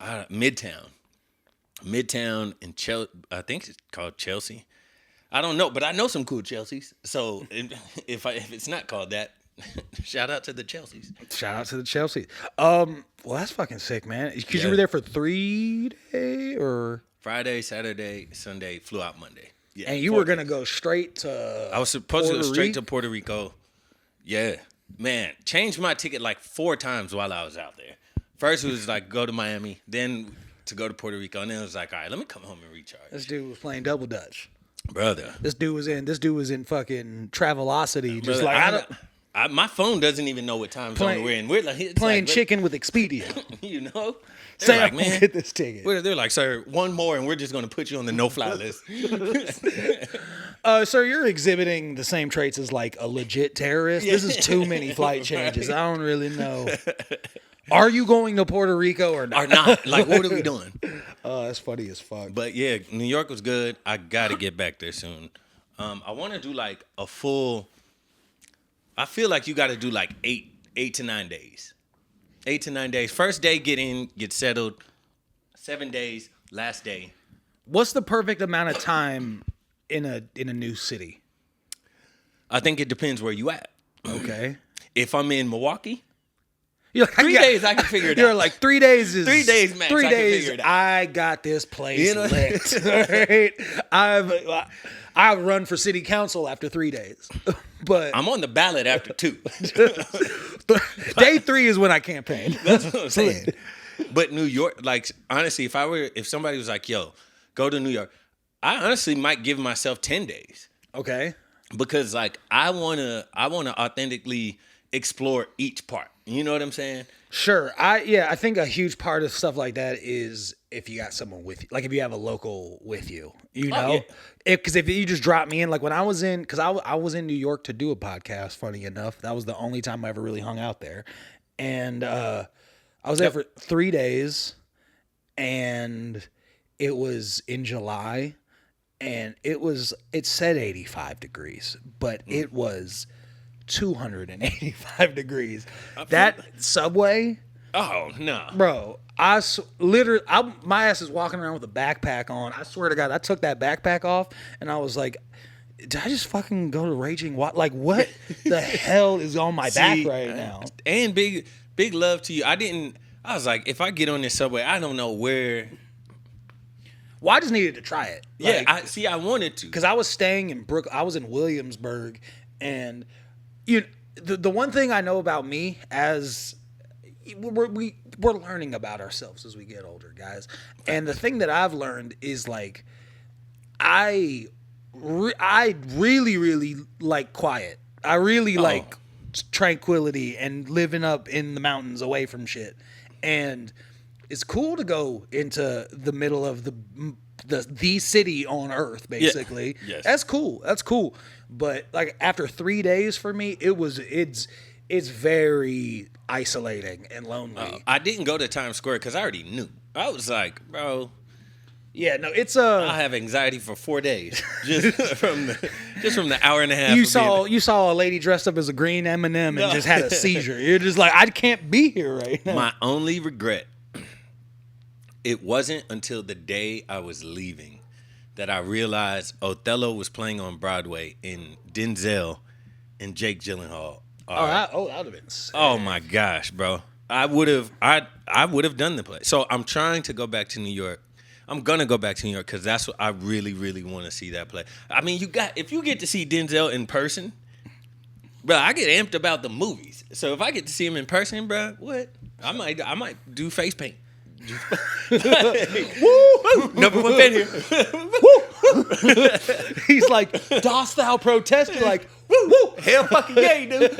Midtown in Chelsea. I think it's called Chelsea. I don't know, but I know some cool Chelseas. So if it's not called that, shout out to the Chelseas.
Shout out to the Chelsea. Well, that's fucking sick, man. Because you were there for 3 days or
Friday, Saturday, Sunday. Flew out Monday.
Yeah, and you were gonna go straight to.
I was supposed to go straight to Puerto Rico. Yeah. Man, changed my ticket like 4 times while I was out there. First it was like go to Miami, then to go to Puerto Rico, and then it was like, all right, let me come home and recharge.
This dude was playing double dutch,
brother.
This dude was in fucking Travelocity, just
brother, like my phone doesn't even know what time zone we're in. We're like
playing chicken with Expedia.
You know,
say like, man, get this ticket.
They're like, sir, one more, and we're just going to put you on the no-fly list.
Sir, you're exhibiting the same traits as like a legit terrorist. This is too many flight changes. I don't really know. Are you going to Puerto Rico or not?
Or not? Like, what are we doing?
That's funny as fuck.
But yeah, New York was good. I got to get back there soon. I want to do like a full. I feel like you got to do like 8 to 9 days. 8 to 9 days. First day, get in, get settled. 7 days. Last day.
What's the perfect amount of time in a new city?
I think it depends where you at.
Okay.
If I'm in Milwaukee,
you're like,
3 days I can figure it out.
You're like 3 days is
3 days max.
3 days.
I can figure it out.
I got this place lit. Right? I run for city council after 3 days, but
I'm on the ballot after 2.
Day 3 is when I campaign.
That's what I'm saying. But New York, like honestly, if somebody was like, "Yo, go to New York," I honestly might give myself 10 days.
Okay.
Because like I wanna authentically explore each part. You know what I'm saying?
Sure. I think a huge part of stuff like that is if you got someone with you, like if you have a local with you, you know, because if you just drop me in, like when I was in, because I was in New York to do a podcast. Funny enough, that was the only time I ever really hung out there, and I was there for 3 days, and it was in July, and it said 85 degrees, but it was 285 degrees. That subway.
Oh no,
bro! My ass is walking around with a backpack on. I swear to God, I took that backpack off and I was like, "Did I just fucking go to Raging Water? Like, what the hell is on my back right now?"
And big love to you. I was like, if I get on this subway, I don't know where.
Well, I just needed to try it.
Like, I wanted to
because I was staying in I was in Williamsburg, and the one thing I know about me as we're learning about ourselves as we get older, guys. And the thing that I've learned is like I really, really like quiet. I really like tranquility and living up in the mountains away from shit. And it's cool to go into the middle of the city on earth, basically. Yeah. Yes. That's cool. But like after 3 days for me, it it's very isolating and lonely.
I didn't go to Times Square because I already knew. I was like, bro.
Yeah, no, it's
I have anxiety for 4 days just from the hour and a half.
You saw a lady dressed up as a green M&M and just had a seizure. You're just like, I can't be here right now.
My only regret, it wasn't until the day I was leaving that I realized Othello was playing on Broadway and Denzel and Jake Gyllenhaal.
That would have been sick.
Oh my gosh, bro! I would have done the play. So I'm trying to go back to New York. I'm gonna go back to New York because that's what I really, really want to see that play. I mean, if you get to see Denzel in person, bro, I get amped about the movies. So if I get to see him in person, bro, what? I might do face paint. Woo! Number one fan here.
He's like, dost thou protest? You're like, woo, woo, hell fucking yay, dude.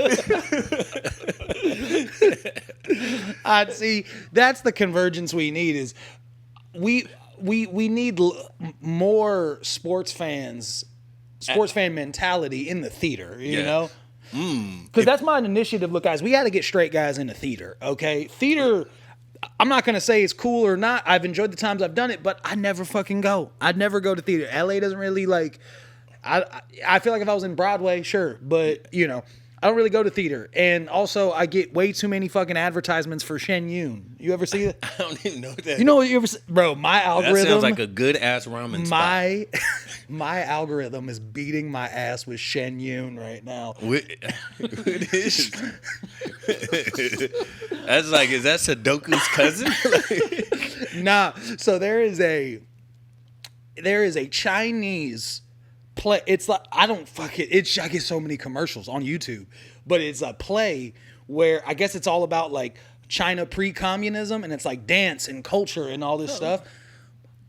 I'd see that's the convergence we need is we need more sports fan mentality in the theater, you know? Because that's my initiative. Look, guys, we got to get straight guys into theater, okay? Theater, I'm not going to say it's cool or not. I've enjoyed the times I've done it, but I never fucking go. I'd never go to theater. LA doesn't really like... I feel like if I was in Broadway, sure, but, you know... I don't really go to theater. And also, I get way too many fucking advertisements for Shen Yeun. You ever see it?
I don't even know that.
You know what you ever see? Bro, my algorithm...
That sounds like a good-ass ramen spot.
My algorithm is beating my ass with Shen Yeun right now.
It is. That's like, is that Sudoku's cousin?
Nah. So there is a Chinese... play. It's like I get so many commercials on YouTube, but it's a play where I guess it's all about like China pre-communism and it's like dance and culture and all this stuff.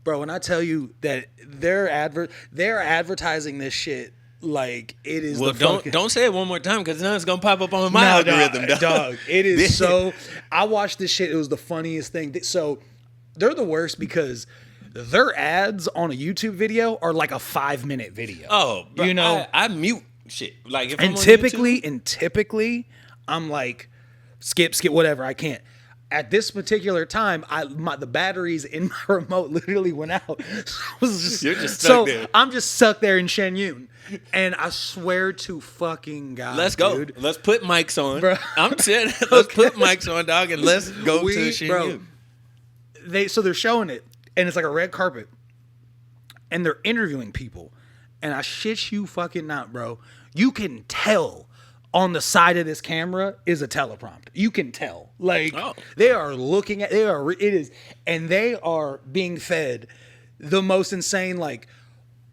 Bro, when I tell you that they're advertising this shit like it is.
Well, don't say it one more time because now it's gonna pop up on my algorithm,
dog. It is so. I watched this shit. It was the funniest thing. So they're the worst because their ads on a YouTube video are like a 5-minute video.
Oh, bro,
you know,
I mute shit. Like if
typically, I'm like, skip, whatever. I can't. At this particular time, the batteries in my remote literally went out.
You're just stuck there.
I'm just stuck there in Shen Yun. And I swear to fucking God,
let's go.
Dude.
Let's put mics on.
Bro.
I'm saying let's put mics on, dog, and let's go to Shen Yun.
So they're showing it. And it's like a red carpet. And they're interviewing people. And I shit you fucking not, bro. You can tell on the side of this camera is a teleprompter. You can tell. Like, they are looking at, and they are being fed the most insane, like,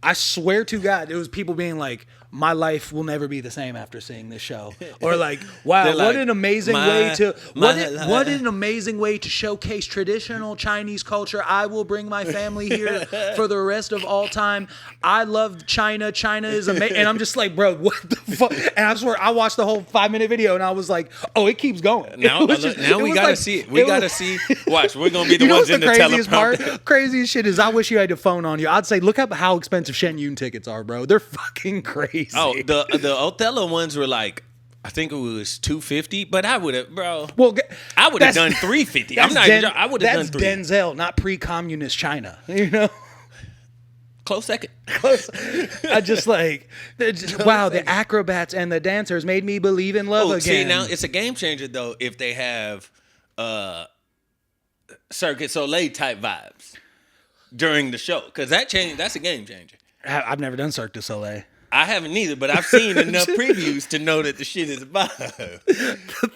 I swear to God, it was people being like, my life will never be the same after seeing this show. Or like, wow, what like, an amazing what an amazing way to showcase traditional Chinese culture. I will bring my family here for the rest of all time. I love China. China is amazing. And I'm just like, bro, what the fuck? And I swear, I watched the whole 5-minute video and I was like, oh, it keeps going.
Now we gotta see it. We gotta see. Watch, we're gonna be the ones in the
craziest
teleprompter.
Part? Craziest shit is I wish you had your phone on you. I'd say, look up how expensive Shen Yun tickets are, bro. They're fucking crazy.
Oh, the Othello ones were like, I think it was $250, but I would have, bro.
Well,
I would have done $350. I'm not. I would have done $3.
That's Denzel, not pre-communist China. You know,
close second.
I just like, wow, the acrobats and the dancers made me believe in love again.
See, now it's a game changer though if they have Cirque du Soleil type vibes during the show, because that's a game changer.
I've never done Cirque du Soleil.
I haven't either, but I've seen enough previews to know that the shit is about.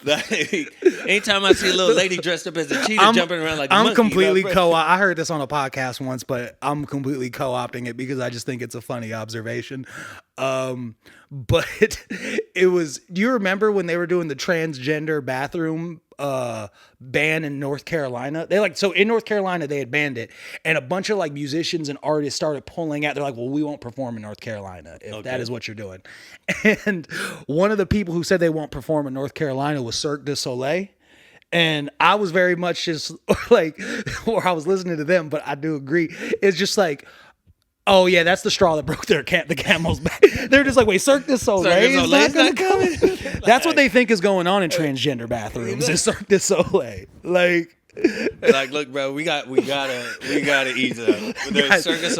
Like, anytime I see a little lady dressed up as a cheetah jumping around like a monkey,
completely I heard this on a podcast once, but I'm completely co-opting it because I just think it's a funny observation. But it was. Do you remember when they were doing the transgender bathroom ban in North Carolina? So in North Carolina they had banned it, and a bunch of like musicians and artists started pulling out. They're like, well, we won't perform in North Carolina if that is what you're doing. And one of the people who said they won't perform in North Carolina was Cirque du Soleil. And I was very much just like, or I was listening to them, but I do agree. It's just like, oh yeah, that's the straw that broke the camel's back. They're just like, wait, Cirque du Soleil is not going to come in. That's what they think is going on in transgender bathrooms. Is Cirque du Soleil. Like,
look, bro, we gotta ease up.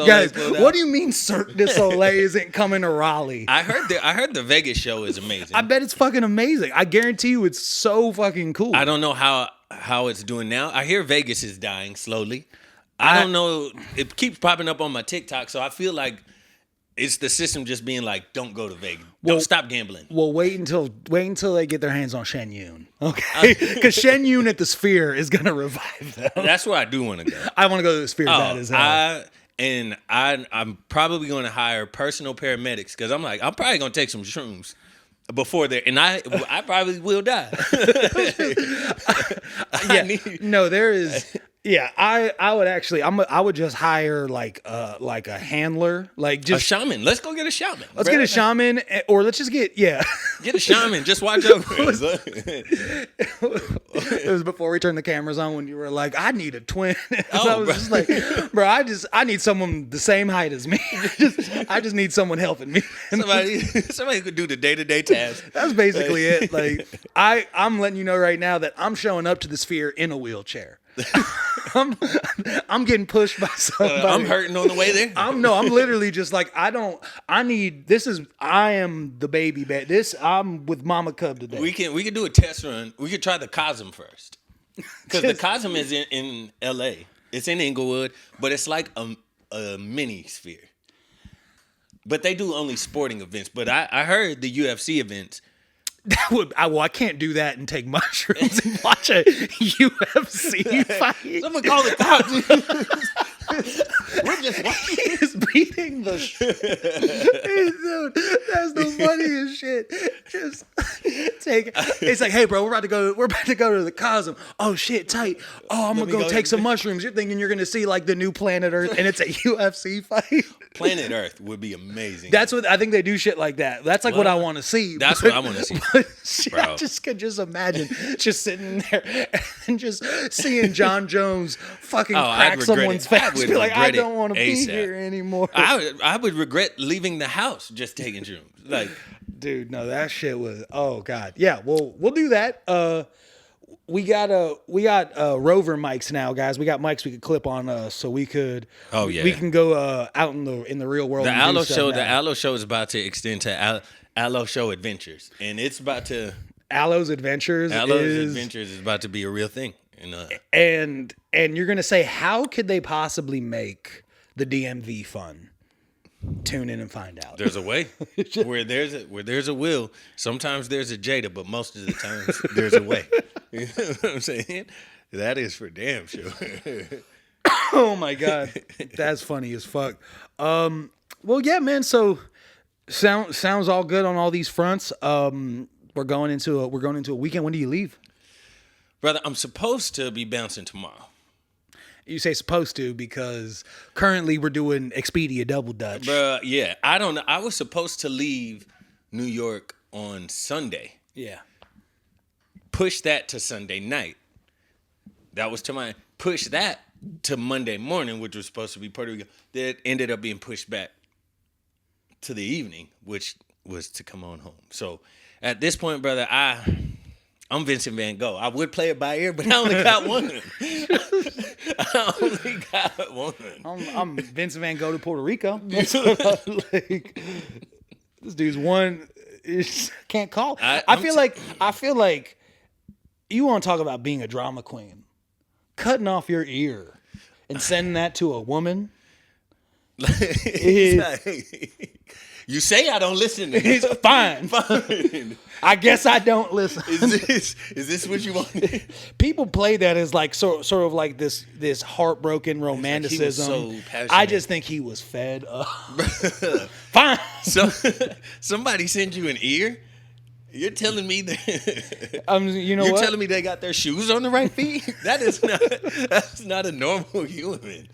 Guys, what do you mean Cirque du Soleil isn't coming to Raleigh?
I heard the Vegas show is amazing.
I bet it's fucking amazing. I guarantee you, it's so fucking cool.
I don't know how it's doing now. I hear Vegas is dying slowly. I don't know. It keeps popping up on my TikTok, so I feel like it's the system just being like, don't go to Vegas. Don't stop gambling.
Well, wait until they get their hands on Shen Yeun. Okay? Because Shen Yeun at the Sphere is going to revive them.
That's where I do want to go.
I want to go to the Sphere bad as hell.
I'm probably going to hire personal paramedics because I'm probably going to take some shrooms before there, and I probably will die.
There is. Yeah, I would actually. I would just hire like a handler, like just
a shaman. Let's go get a shaman.
Let's get a shaman, or let's just get
a shaman. Just watch over us.
It was before we turned the cameras on when you were like, I need a twin. I was just like, bro, I need someone the same height as me. I just need someone helping me.
Somebody who could do the day-to-day tasks.
That's basically it. Like I'm letting you know right now that I'm showing up to the Sphere in a wheelchair. I'm getting pushed by somebody.
I'm hurting on the way there.
I'm literally just like, I am the baby bat. I'm with Mama Cub today.
We can do a test run. We could try the Cosm first. Because the Cosm is in LA. It's in Inglewood, but it's like a mini Sphere. But they do only sporting events. But I heard the UFC events.
I can't do that and take mushrooms and watch a UFC fight.
Someone call the cops. We're just watching.
He's beating the shit. Dude, that's the funniest shit. Just take. It's like, hey, bro, we're about to go to the Cosm. Oh shit, tight. Oh, I'm gonna go take some mushrooms. You're thinking you're gonna see like the new Planet Earth, and it's a UFC fight.
Planet Earth would be amazing.
That's what I think they do shit like that. That's like what I want to see.
That's what I want to see.
Bro. I just could imagine just sitting there and just seeing John Jones fucking crack someone's face. Be like, I don't want to be here anymore.
I would regret leaving the house just taking shrooms. Like,
dude, no, that shit was. Oh god, yeah. Well, we'll do that. We got rover mics now, guys. We got mics we could clip on, so we could. Oh yeah. We can go out in the real world.
The Allo show. The Allo show is about to extend to Allo Show Adventures, and it's about to.
Allo's Adventures
is about to be a real thing.
And you're gonna say, how could they possibly make the DMV fun? Tune in and find out.
There's a way. where there's a will, sometimes there's a Jada, but most of the times there's a way. You know what I'm saying? That is for damn sure.
Oh my god, that's funny as fuck. Well, yeah, man. So sounds all good on all these fronts. We're going into a weekend. When do you leave?
Brother, I'm supposed to be bouncing tomorrow.
You say supposed to because currently we're doing Expedia Double Dutch.
Bruh, yeah. I don't know. I was supposed to leave New York on Sunday.
Yeah.
Push that to Sunday night. That was push that to Monday morning, which was supposed to be Puerto Rico. That ended up being pushed back to the evening, which was to come on home. So at this point, brother, I'm Vincent Van Gogh. I would play it by ear, but I only got one.
I'm Vincent Van Gogh to Puerto Rico. Like, this dude's one can't call. I feel like you want to talk about being a drama queen. Cutting off your ear and sending that to a woman.
You say I don't listen to you.
Fine. I guess I don't listen.
Is this what you want?
People play that as like sort of like this heartbroken romanticism.
Like he was so passionate.
I just think he was fed up. Fine.
So somebody send you an ear? You're telling me that
you're
telling me they got their shoes on the right feet? That's not a normal human.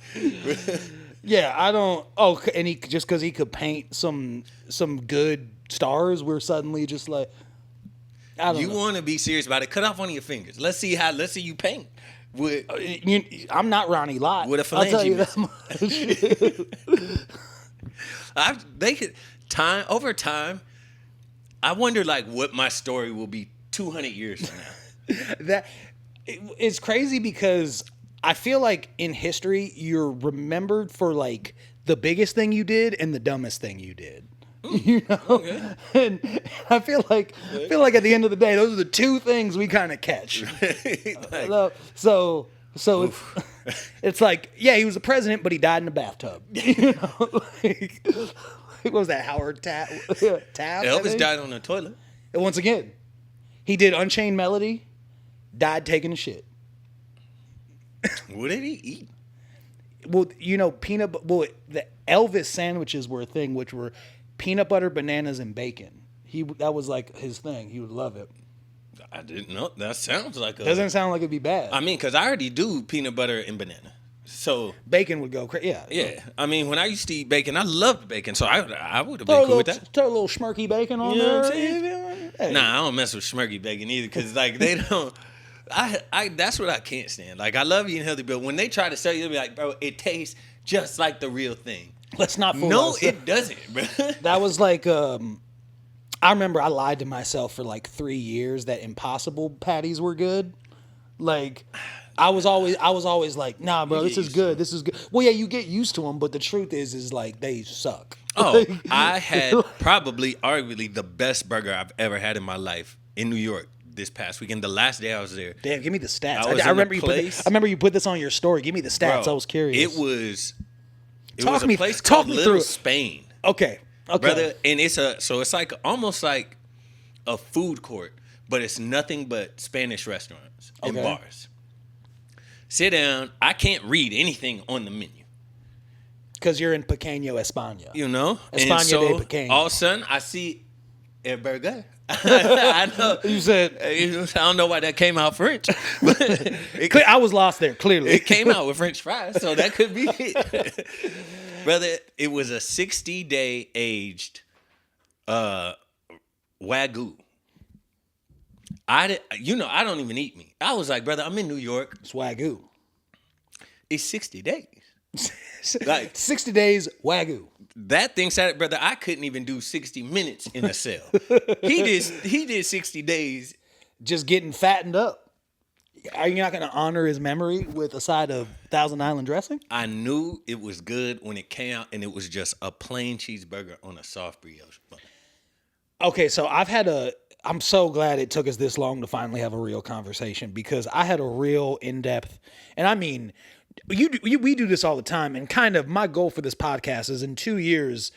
Yeah, I don't. Oh, and he just because he could paint some good stars, we're suddenly just like, I don't know.
You want to be serious about it? Cut off one of your fingers. Let's see you paint.
I'm not Ronnie Lott.
With a phalange. I'll tell you that much. Over time, I wonder like what my story will be 200 years from now.
It's crazy because I feel like in history you're remembered for like the biggest thing you did and the dumbest thing you did. You know, okay. And I feel like at the end of the day, those are the two things we kind of catch. Like, so it's like, yeah, he was the president, but he died in a bathtub. You know, like, what was that, Howard Taft?
Elvis died on the toilet.
And once again, he did Unchained Melody, died taking a shit.
What did he eat?
Well, you know, the Elvis sandwiches were a thing, which were peanut butter, bananas, and bacon. That was like his thing. He would love it.
I didn't know. That sounds like
doesn't sound like it'd be bad.
I mean, because I already do peanut butter and banana. So
bacon would go crazy. Yeah.
Yeah. I mean, when I used to eat bacon, I loved bacon. So I would have been cool with that.
Throw a little schmirky bacon on there. What I'm saying?
Hey. Nah, I don't mess with schmirky bacon either because like they don't. I that's what I can't stand. Like I love eating healthy, but when they try to sell you, they'll be like, bro, it tastes just like the real thing.
Let's not fool
No,
ourselves.
It doesn't, bro.
That was like, I remember I lied to myself for like 3 years that Impossible patties were good. Like, I was always like, nah, bro, this is good. This is good. Well, yeah, you get used to them, but the truth is like they suck.
Oh, I had probably, arguably, the best burger I've ever had in my life in New York this past weekend. The last day I was there.
Damn, give me the stats. I remember you put this on your story. Give me the stats. Bro, I was curious.
It was a place called Little Spain.
Okay.
Brother, and it's like almost like a food court, but it's nothing but Spanish restaurants and bars. Sit down. I can't read anything on the menu.
Because you're in Pequeño, España.
You know?
España de Pequeño.
All of a sudden, I see a burger. I know.
You said...
I don't know why that came out French. But
I was lost there, clearly.
It came out with French fries, so that could be it. Brother, it was a 60-day aged Wagyu. I don't even eat meat. I was like, brother, I'm in New York.
It's Wagyu.
It's 60 days.
Like 60 days Wagyu.
That thing said, brother, I couldn't even do 60 minutes in a cell. He did 60 days.
Just getting fattened up. Are you not going to honor his memory with a side of Thousand Island dressing?
I knew it was good when it came out, and it was just a plain cheeseburger on a soft brioche bun.
Okay, so I'm so glad it took us this long to finally have a real conversation because I had a real in-depth, and I mean, we do this all the time, and kind of my goal for this podcast is in 2 years,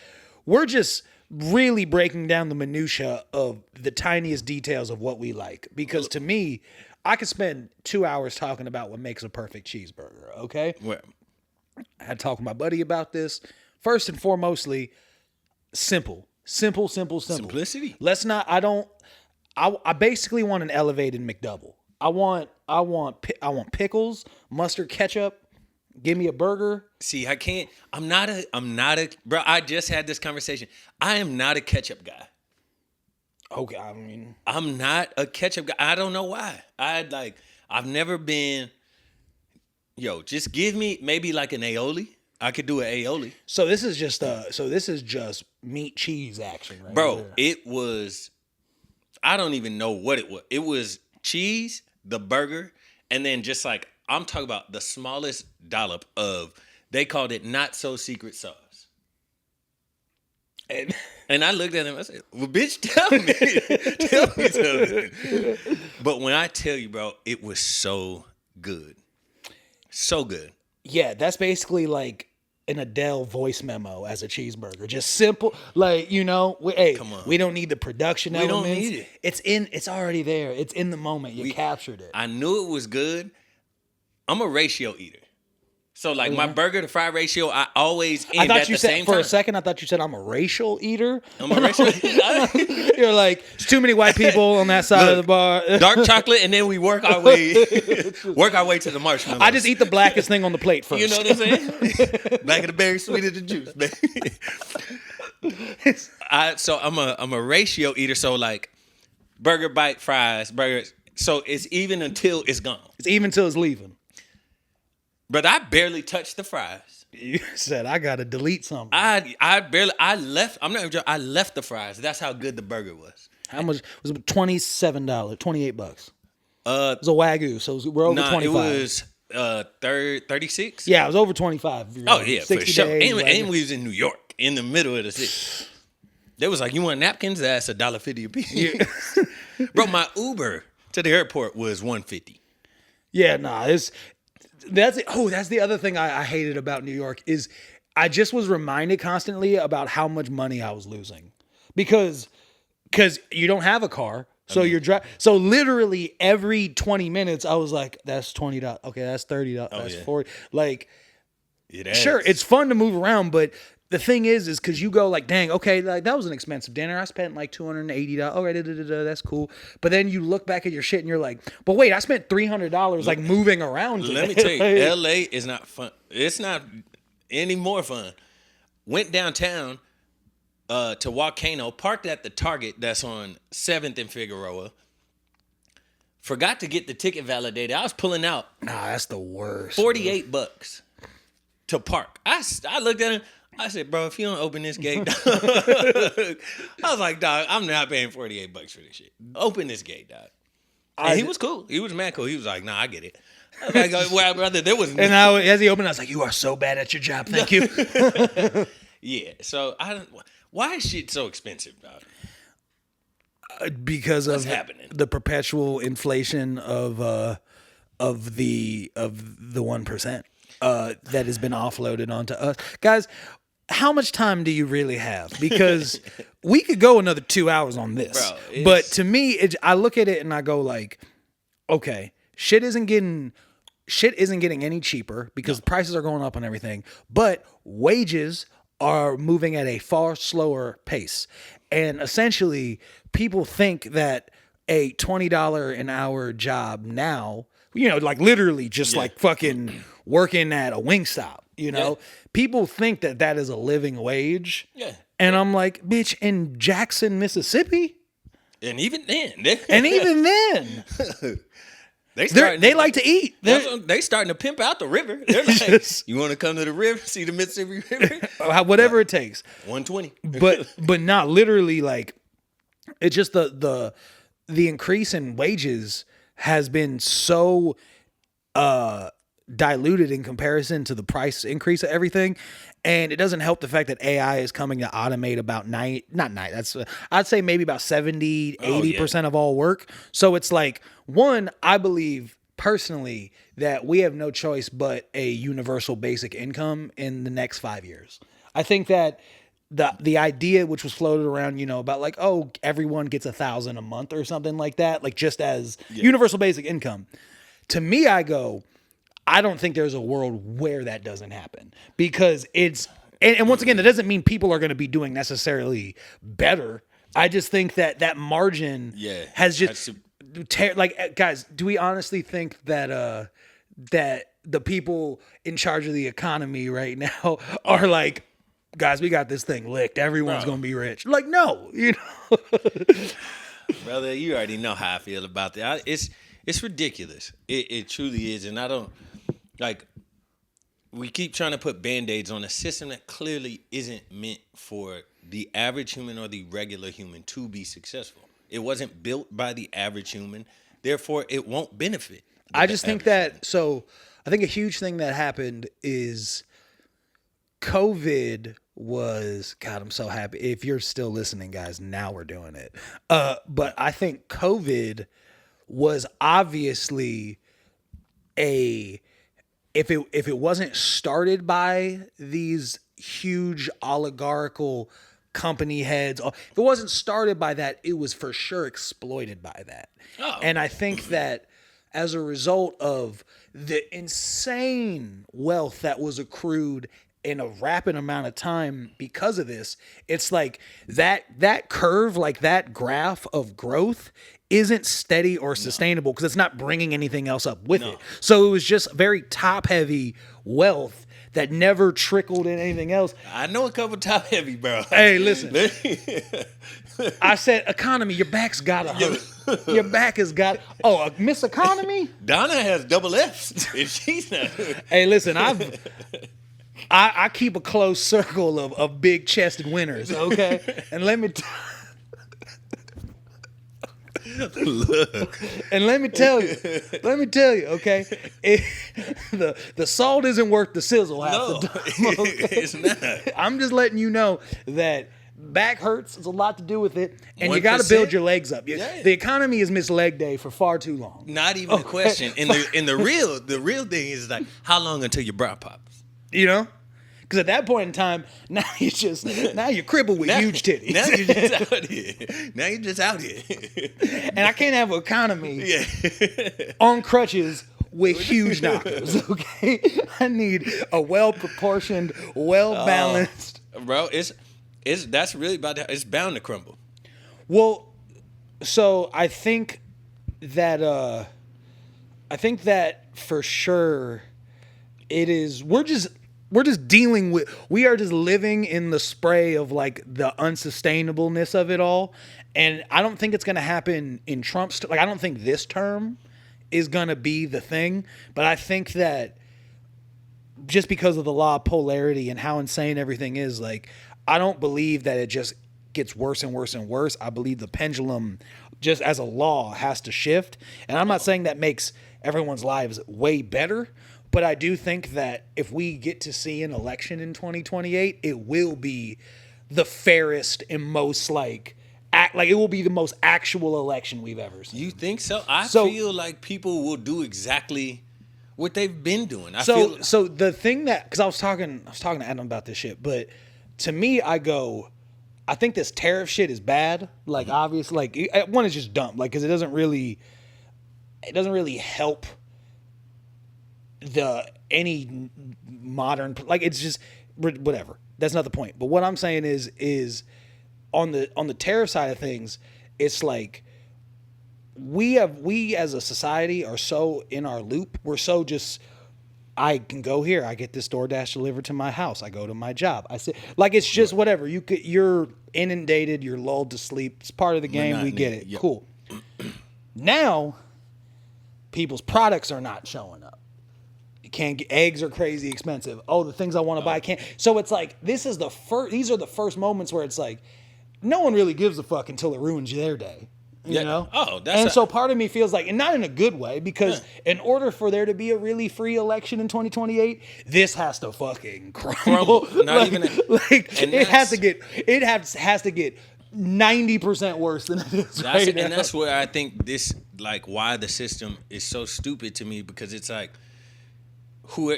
we're just really breaking down the minutia of the tiniest details of what we like. Because to me, I could spend 2 hours talking about what makes a perfect cheeseburger, okay?
Well,
I had to talk with my buddy about this. First and foremostly, simple.
Simplicity.
I basically want an elevated McDouble. I want pickles, mustard, ketchup. Give me a burger.
See, I'm not a bro, I just had this conversation. I am not a ketchup guy.
Okay, I mean,
I'm not a ketchup guy. I don't know why. I've never been. Just give me maybe like an aioli. I could do an aioli.
So this is just meat cheese action, right?
Bro, it was. I don't even know what it was. It was cheese, the burger, and then just like I'm talking about the smallest dollop of. They called it not so secret sauce. And I looked at him, I said, well, bitch, tell me something. But when I tell you, bro, it was so good. So good.
Yeah, that's basically like an Adele voice memo as a cheeseburger. Just simple, like, come on. We don't need the production elements. We don't need it. It's already there. It's in the moment. You captured it.
I knew it was good. I'm a ratio eater. So, like, my burger to fry ratio, I always end at the same time.
For a second, I thought you said I'm a racial eater.
I'm a racial eater.
You're like, there's too many white people on that side of the bar.
Dark chocolate, and then we work our way to the marshmallows.
I just eat the blackest thing on the plate first.
You know what I'm saying? Black of the berry, sweet of the juice, baby. So I'm a ratio eater. So, like, burger, bite, fries, burgers. So it's even until it's gone.
It's even until it's leaving.
But I barely touched the fries.
You said I gotta delete something.
I left. I'm not even joking. I left the fries. That's how good the burger was.
How much was it? $27, $28. It was a Wagyu, so we're over 25.
It was 36.
Yeah, it was over 25.
Oh yeah, for sure.
Days,
and we was in New York, in the middle of the city. They was like, "You want napkins? That's $1.50 a piece." Yeah. Bro, my Uber to the airport was $150.
Yeah, nah, that's the other thing I hated about New York is I just was reminded constantly about how much money I was losing because you don't have a car. So you're so literally every 20 minutes I was like, that's $20. Okay, that's $30. That's $40. Like, sure, it's fun to move around, but the thing is because you go like, dang, okay, like that was an expensive dinner. I spent like $280. All right, that's cool. But then you look back at your shit and you're like, but wait, I spent $300 like moving around today.
Let me tell you, LA is not fun. It's not any more fun. Went downtown to Volcano, parked at the Target that's on 7th and Figueroa. Forgot to get the ticket validated. I was pulling out.
Nah, that's the worst.
$48 to park. I looked at him. I said, bro, if you don't open this gate, I was like, dog, I'm not paying $48 for this shit. Open this gate, dog. And he was cool. He was mad cool. He was like, nah, I get it. I was like, well, brother, there was.
And as he opened, I was like, you are so bad at your job. Thank you.
Yeah. So why is shit so expensive, dog?
Because
What's
of
happening?
The perpetual inflation of the 1% that has been offloaded onto us, guys. How much time do you really have? Because we could go another 2 hours on this.
Bro,
but to me, I look at it and I go like, okay, shit isn't getting any cheaper because prices are going up on everything. But wages are moving at a far slower pace. And essentially, people think that a $20 an hour job now, like literally just like fucking working at a Wingstop, people think that is a living wage. Yeah. And I'm like, bitch, in Jackson, Mississippi?
And even then.
They like to eat.
They starting to pimp out the river. They're like, you want to come to the river, see the Mississippi River?
Whatever it takes.
120.
but not literally like, it's just the increase in wages has been so diluted in comparison to the price increase of everything. And it doesn't help the fact that AI is coming to automate about I'd say maybe about 70, 80% of all work. So it's like, one, I believe personally that we have no choice but a universal basic income in the next 5 years. I think that the idea which was floated around, about like, oh, everyone gets $1,000 a month or something like that, like just as universal basic income. To me, I go, I don't think there's a world where that doesn't happen because and once again, that doesn't mean people are going to be doing necessarily better. I just think that margin has just guys, do we honestly think that that the people in charge of the economy right now are like, guys, we got this thing licked. Everyone's going to be rich. Like, no,
Brother, you already know how I feel about that. It's ridiculous. It truly is. And I don't, we keep trying to put Band-Aids on a system that clearly isn't meant for the average human or the regular human to be successful. It wasn't built by the average human. Therefore, it won't benefit.
I just think that, I think a huge thing that happened is COVID was, God, I'm so happy. If you're still listening, guys, now we're doing it. But I think COVID was obviously if it wasn't started by these huge oligarchical company heads, if it wasn't started by that, it was for sure exploited by that. Oh. And I think that as a result of the insane wealth that was accrued in a rapid amount of time because of this, it's like that curve, like that graph of growth isn't steady or sustainable because it's not bringing anything else up with it. So it was just very top heavy wealth that never trickled in anything else.
I know a couple top heavy, bro.
Hey, listen. I said economy, your back's gotta hurt. Your back has got, Miss Economy?
Donna has double F's if she's not.
Hey, listen, I keep a close circle of big chested winners, okay? And let me
Look.
And let me tell you, okay, the salt isn't worth the sizzle half the time. Okay?
It's not.
I'm just letting you know that back hurts. It's a lot to do with it, and
1%?
you got to build your legs up.
Yeah.
The economy has missed leg day for far too long.
Not even a question. And the real thing is like, how long until your bra pops?
You know? Because at that point in time, now you're crippled with huge titties.
Now you're just out here.
And I can't have an economy on crutches with huge knockers, okay? I need a well-proportioned, well-balanced.
Bro, that's really about to, it's bound to crumble.
Well, so I think that for sure it is, we're just dealing with, we are just living in the spray of like the unsustainableness of it all. And I don't think it's going to happen in Trump's, like, I don't think this term is going to be the thing, but I think that just because of the law of polarity and how insane everything is, like, I don't believe that it just gets worse and worse and worse. I believe the pendulum just as a law has to shift. And I'm not saying that makes everyone's lives way better, but I do think that if we get to see an election in 2028, it will be the fairest and most like it will be the most actual election we've ever seen.
You think so? I feel like people will do exactly what they've been doing.
So the thing that, because I was talking to Adam about this shit, but to me, I think this tariff shit is bad. Like, obviously, like, one is just dumb. Like, because it doesn't really help any modern, like, it's just whatever. That's not the point. But what I'm saying is on the tariff side of things, it's like we as a society are so in our loop. We're so just, I can go here. I get this DoorDash delivered to my house. I go to my job. I say, like, it's just whatever. You're inundated. You're lulled to sleep. It's part of the game. We get it. Yep. Cool. Now, people's products are not showing up. You can't get, eggs are crazy expensive. Oh, the things I want to buy can't. So it's like, these are the first moments where it's like, no one really gives a fuck until it ruins their day. You know?
Oh,
so part of me feels like, and not in a good way, because in order for there to be a really free election in 2028, this has to fucking crumble.
Not even
it has to get 90% worse than it is right now.
And that's where I think this, like, why the system is so stupid to me, because it's like,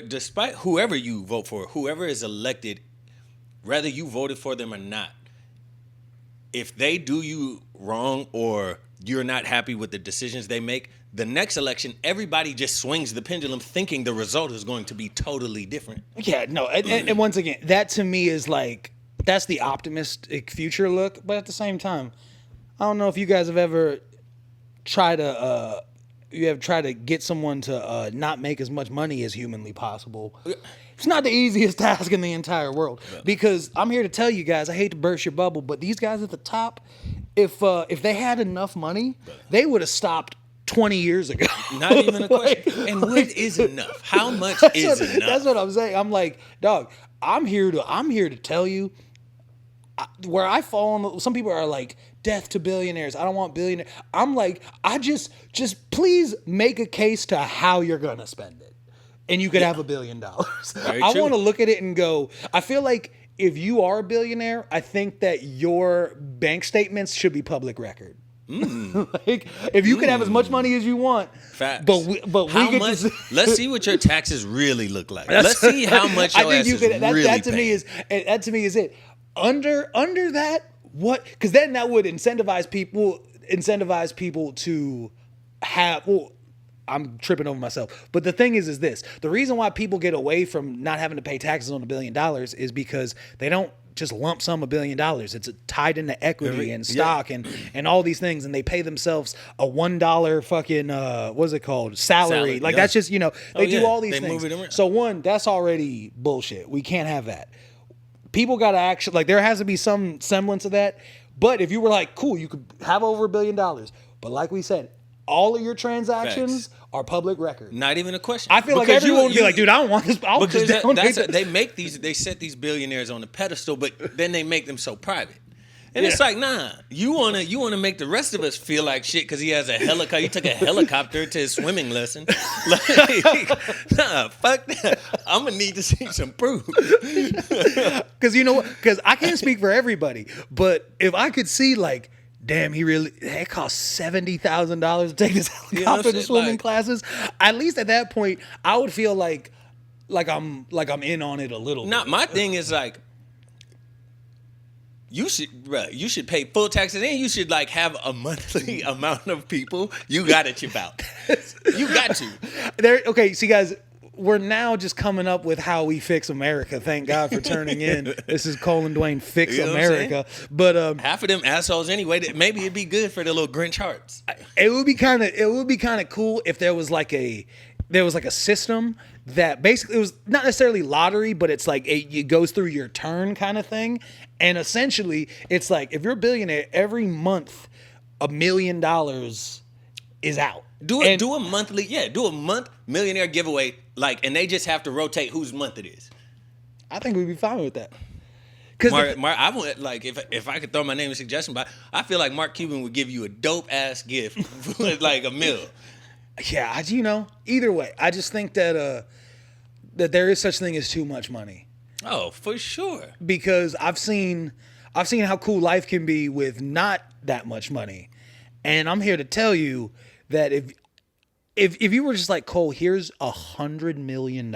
despite whoever you vote for, whoever is elected, whether you voted for them or not, if they do you wrong or you're not happy with the decisions they make, the next election, everybody just swings the pendulum thinking the result is going to be totally different.
Yeah, no. And once again, that to me is like, that's the optimistic future look. But at the same time, I don't know if you guys have ever tried to get someone to not make as much money as humanly possible. It's not the easiest task in the entire world, because I'm here to tell you guys, I hate to burst your bubble, but these guys at the top, if they had enough money, they would have stopped 20 years ago.
Not even a question. And what is enough? How much is enough?
That's what I'm saying. I'm like, dog, I'm here to tell you where I fall. Some people are like, death to billionaires. I don't want billionaires. I'm like, I just please make a case to how you're gonna spend it, and you could have $1 billion. I want to look at it and go, I feel like if you are a billionaire, I think that your bank statements should be public record. Like, if you could have as much money as you want,
facts.
But we get
much,
to
let's see what your taxes really look like. Let's see how much your ass is really
that to me is it. Under that, what? Because then that would incentivize people to have. Well, I'm tripping over myself. But the thing is this: the reason why people get away from not having to pay taxes on $1 billion is because they don't just lump sum $1 billion. It's tied into equity and stock and all these things, and they pay themselves a $1 fucking what's it called, salary. Like that's just, they do all these things. So one, that's already bullshit. We can't have that. People got to actually, like, there has to be some semblance of that. But if you were like, cool, you could have over $1 billion, but like we said, all of your transactions are public record.
Not even a question.
I feel like everyone would be like, dude, I don't want this. I'll just
they set these billionaires on the pedestal, but then they make them so private. And it's like, nah, you wanna make the rest of us feel like shit because he has a helicopter. He took a helicopter to his swimming lesson. Like, nah, fuck that. I'm gonna need to see some proof.
Because you know what? Because I can't speak for everybody, but if I could see like, damn, it cost $70,000 to take this helicopter to swimming classes. At least at that point, I would feel like I'm in on it a little bit.
My thing is like, you should pay full taxes and you should like have a monthly amount of people you got to chip out. You got to.
Okay, see guys, we're now just coming up with how we fix America. Thank God for turning in. This is Cole and Dwayne Fix America. But
half of them assholes anyway. Maybe it'd be good for the little Grinch hearts.
It would be kind of cool if there was like a system that basically it was not necessarily lottery, but it's like it goes through your turn kind of thing. And essentially, it's like if you're a billionaire, every month $1 million is out.
Do a month millionaire giveaway, like, and they just have to rotate whose month it is.
I think we'd be fine with that.
Mark, I want like if I could throw my name in suggestion, but I feel like Mark Cuban would give you a dope ass gift for like $1 million.
Yeah, either way, I just think that that there is such thing as too much money.
Oh, for sure.
Because I've seen how cool life can be with not that much money, and I'm here to tell you that if you were just like, Cole, here's $100 million,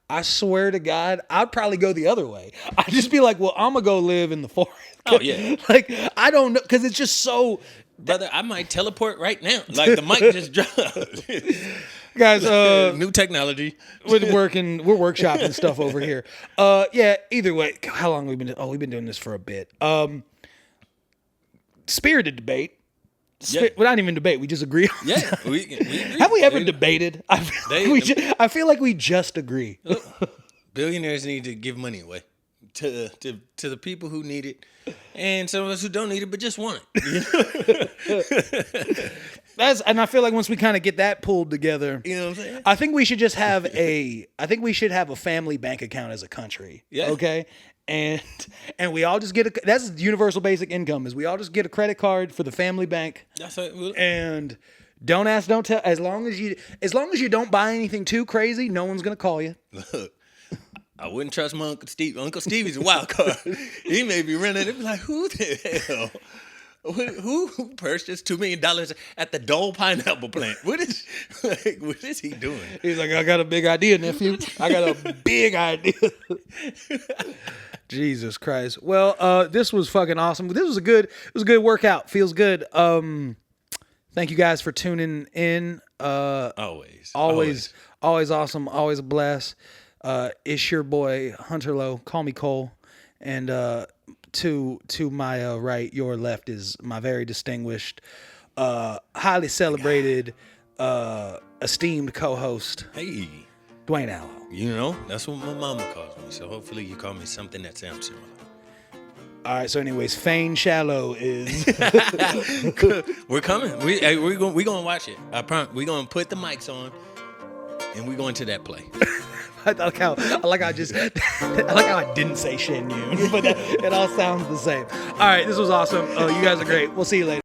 I swear to God, I'd probably go the other way. I'd just be like, well, I'm gonna go live in the forest.
Oh yeah.
Like I don't know, because it's just so.
Brother, I might teleport right now. Like the mic just dropped.
Guys,
new technology.
We're workshopping stuff over here. Yeah, either way, how long have we been we've been doing this for a bit. Spirited debate. We're not even debate, we just agree.
Yeah, we agree.
Have we ever debated? I feel like we just agree.
Billionaires need to give money away to the people who need it, and some of us who don't need it but just want it.
And I feel like once we kind of get that pulled together,
you know what I'm saying?
I think we should just have a family bank account as a country. Yeah. Okay. And we all just get that's universal basic income is we all just get a credit card for the family bank. That's what and don't ask, don't tell. As long as you don't buy anything too crazy, no one's gonna call you.
Look, I wouldn't trust my Uncle Steve. Uncle Stevie's a wild card. He may be running. It be like, who the hell? Who purchased $2 million at the Dole Pineapple plant? What is he doing?
He's like, I got a big idea, nephew. I got a big idea. Jesus Christ. Well, this was fucking awesome. This was a good workout. Feels good. Thank you guys for tuning in.
Always
awesome. Always a blast. It's your boy Hunter Lowe. Call me Cole. And to my right, your left is my very distinguished, highly celebrated, esteemed co-host.
Hey,
Dwayne Allo.
You know, that's what my mama calls me. So hopefully you call me something that sounds similar.
All right. So, anyways, Fane Shallow is.
We're coming. We're gonna watch it. I promise. We're gonna put the mics on, and we're going to that play.
I like how I didn't say Shen Yeun, but it all sounds the same. All right, this was awesome. You guys are great. We'll see you later.